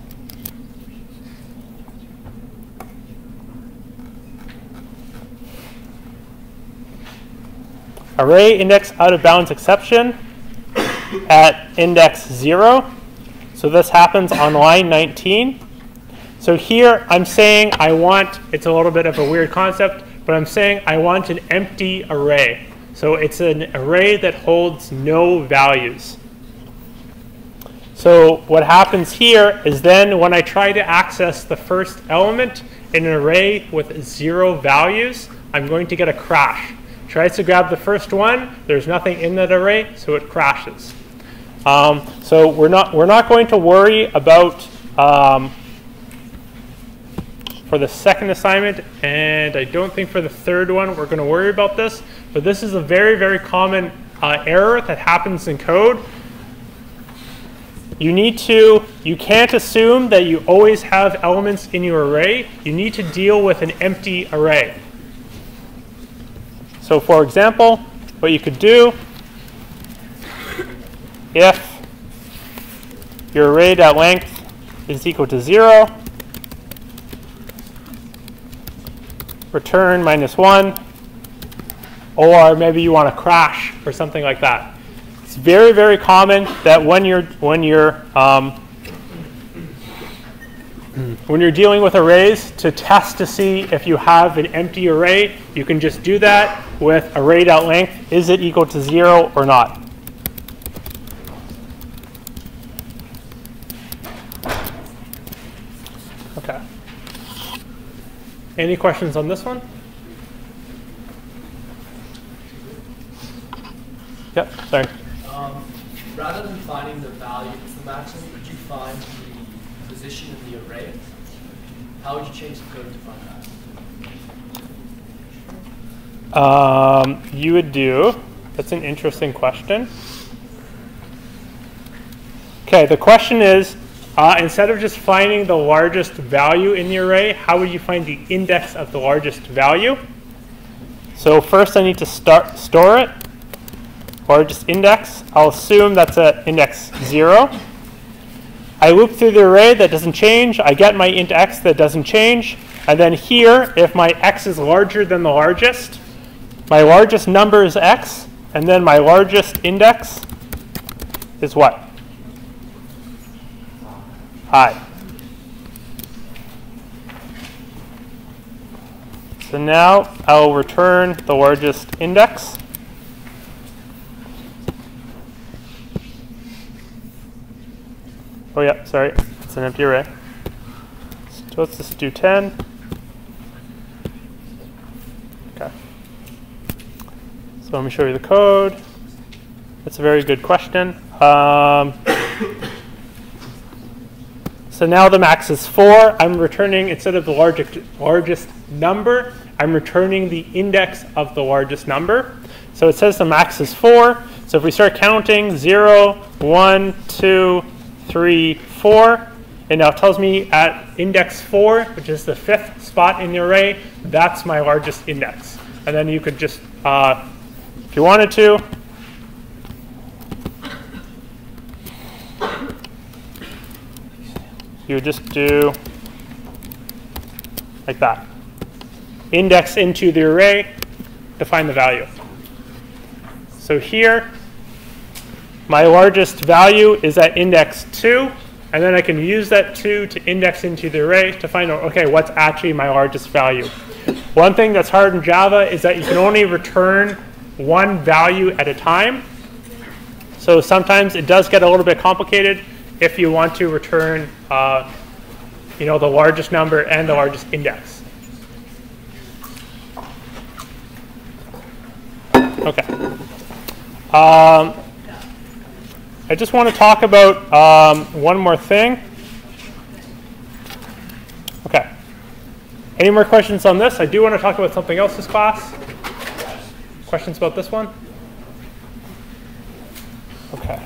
Array index out of bounds exception at index 0. So this happens on line 19. So here I'm saying I want, it's a little bit of a weird concept, but I'm saying I want an empty array. So it's an array that holds no values. So what happens here is then when I try to access the first element in an array with 0 values, I'm going to get a crash. Tries to grab the first one, there's nothing in that array, so it crashes. So we're not going to worry about for the second assignment, and I don't think for the third one we're going to worry about this. But this is a very, very common error that happens in code. You can't assume that you always have elements in your array. You need to deal with an empty array. So for example, what you could do, if your array.length is equal to 0, return -1, or maybe you want to crash or something like that. It's very, very common that when you're dealing with arrays, to test to see if you have an empty array, you can just do that with array.length. Is it equal to 0 or not? Okay. Any questions on this one? Yep, sorry. Rather than finding the value of the maximum, would you find the position in the array? How would you change the code to find that? You would do, that's an interesting question. Okay, the question is, instead of just finding the largest value in the array, how would you find the index of the largest value? So first I need to store it. Largest index. I'll assume that's at index 0. I loop through the array, that doesn't change. I get my int x, that doesn't change. And then here, if my x is larger than the largest, my largest number is x, and then my largest index is what? I. So now I'll return the largest index. Oh yeah, sorry, it's an empty array. So let's just do 10. Okay. So let me show you the code. That's a very good question. So now the max is 4. I'm returning, instead of the largest number, I'm returning the index of the largest number. So it says the max is 4. So if we start counting 0, 1, 2, 3, 4, it now tells me at index 4, which is the 5th spot in the array, that's my largest index. And then you could just, if you wanted to, you would just do like that. Index into the array to find the value. So here, my largest value is at index 2, and then I can use that 2 to index into the array to find out, okay, what's actually my largest value. One thing that's hard in Java is that you can only return one value at a time. So sometimes it does get a little bit complicated if you want to return the largest number and the largest index. Okay. I just want to talk about one more thing. Okay. Any more questions on this? I do want to talk about something else this class. Questions about this one? Okay.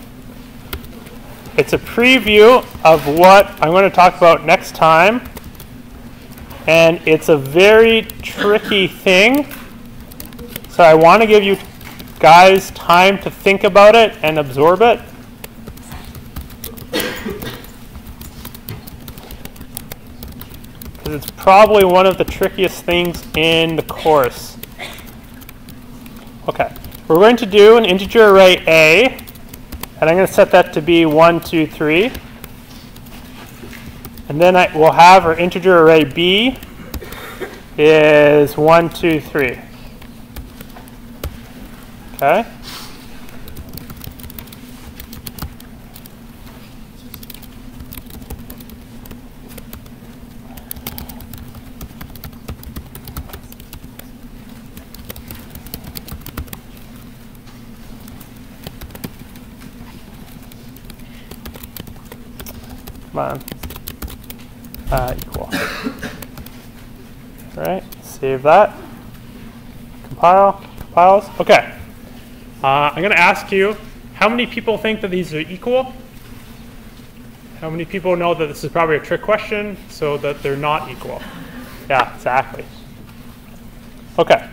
It's a preview of what I'm going to talk about next time. And it's a very tricky thing. So I want to give you guys time to think about it and absorb it. Because it's probably one of the trickiest things in the course. Okay, we're going to do an integer array A, and I'm going to set that to be 1, 2, 3. And then we'll have our integer array B is 1, 2, 3. Okay. Come on. Equal. All right, save that. Compiles. Okay. I'm going to ask you, how many people think that these are equal? How many people know that this is probably a trick question, so that they're not equal? Yeah, exactly. Okay.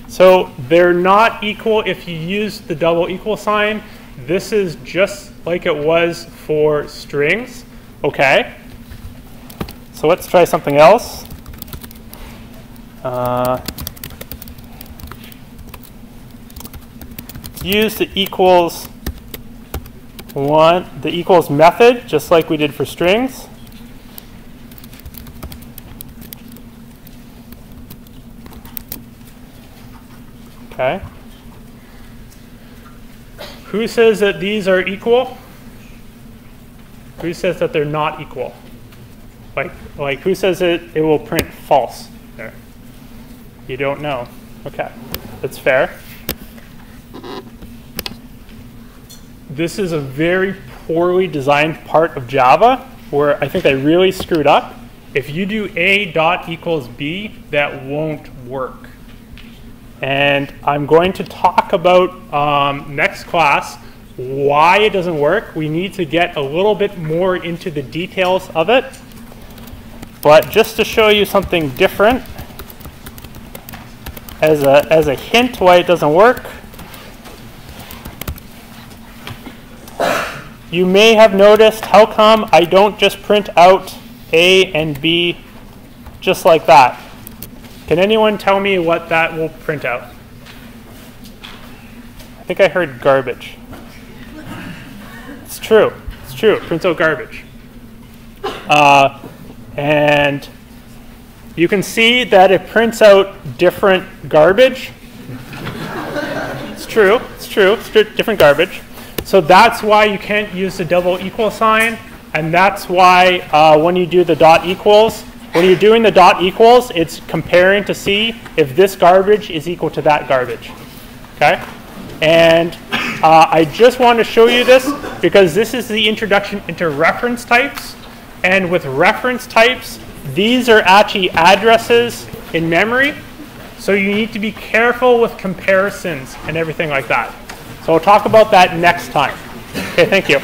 So they're not equal if you use the double equal sign. This is just like it was for strings. Okay. So let's try something else. Use the equals method, just like we did for strings. Okay. Who says that these are equal? Who says that they're not equal? Like who says it will print false there? You don't know. Okay, that's fair. This is a very poorly designed part of Java where I think they really screwed up. If you do A dot equals B, that won't work. And I'm going to talk about next class why it doesn't work. We need to get a little bit more into the details of it. But just to show you something different, as a hint why it doesn't work, you may have noticed how come I don't just print out A and B just like that. Can anyone tell me what that will print out? I think I heard garbage. It's true. It's true. It prints out garbage. And you can see that it prints out different garbage. It's true. It's true. It's different garbage. So that's why you can't use the double equal sign. And that's why when you do the dot equals, when you're doing the dot equals, it's comparing to see if this garbage is equal to that garbage. Okay? And I just want to show you this because this is the introduction into reference types. And with reference types, these are actually addresses in memory. So you need to be careful with comparisons and everything like that. So we'll talk about that next time. Okay, thank you.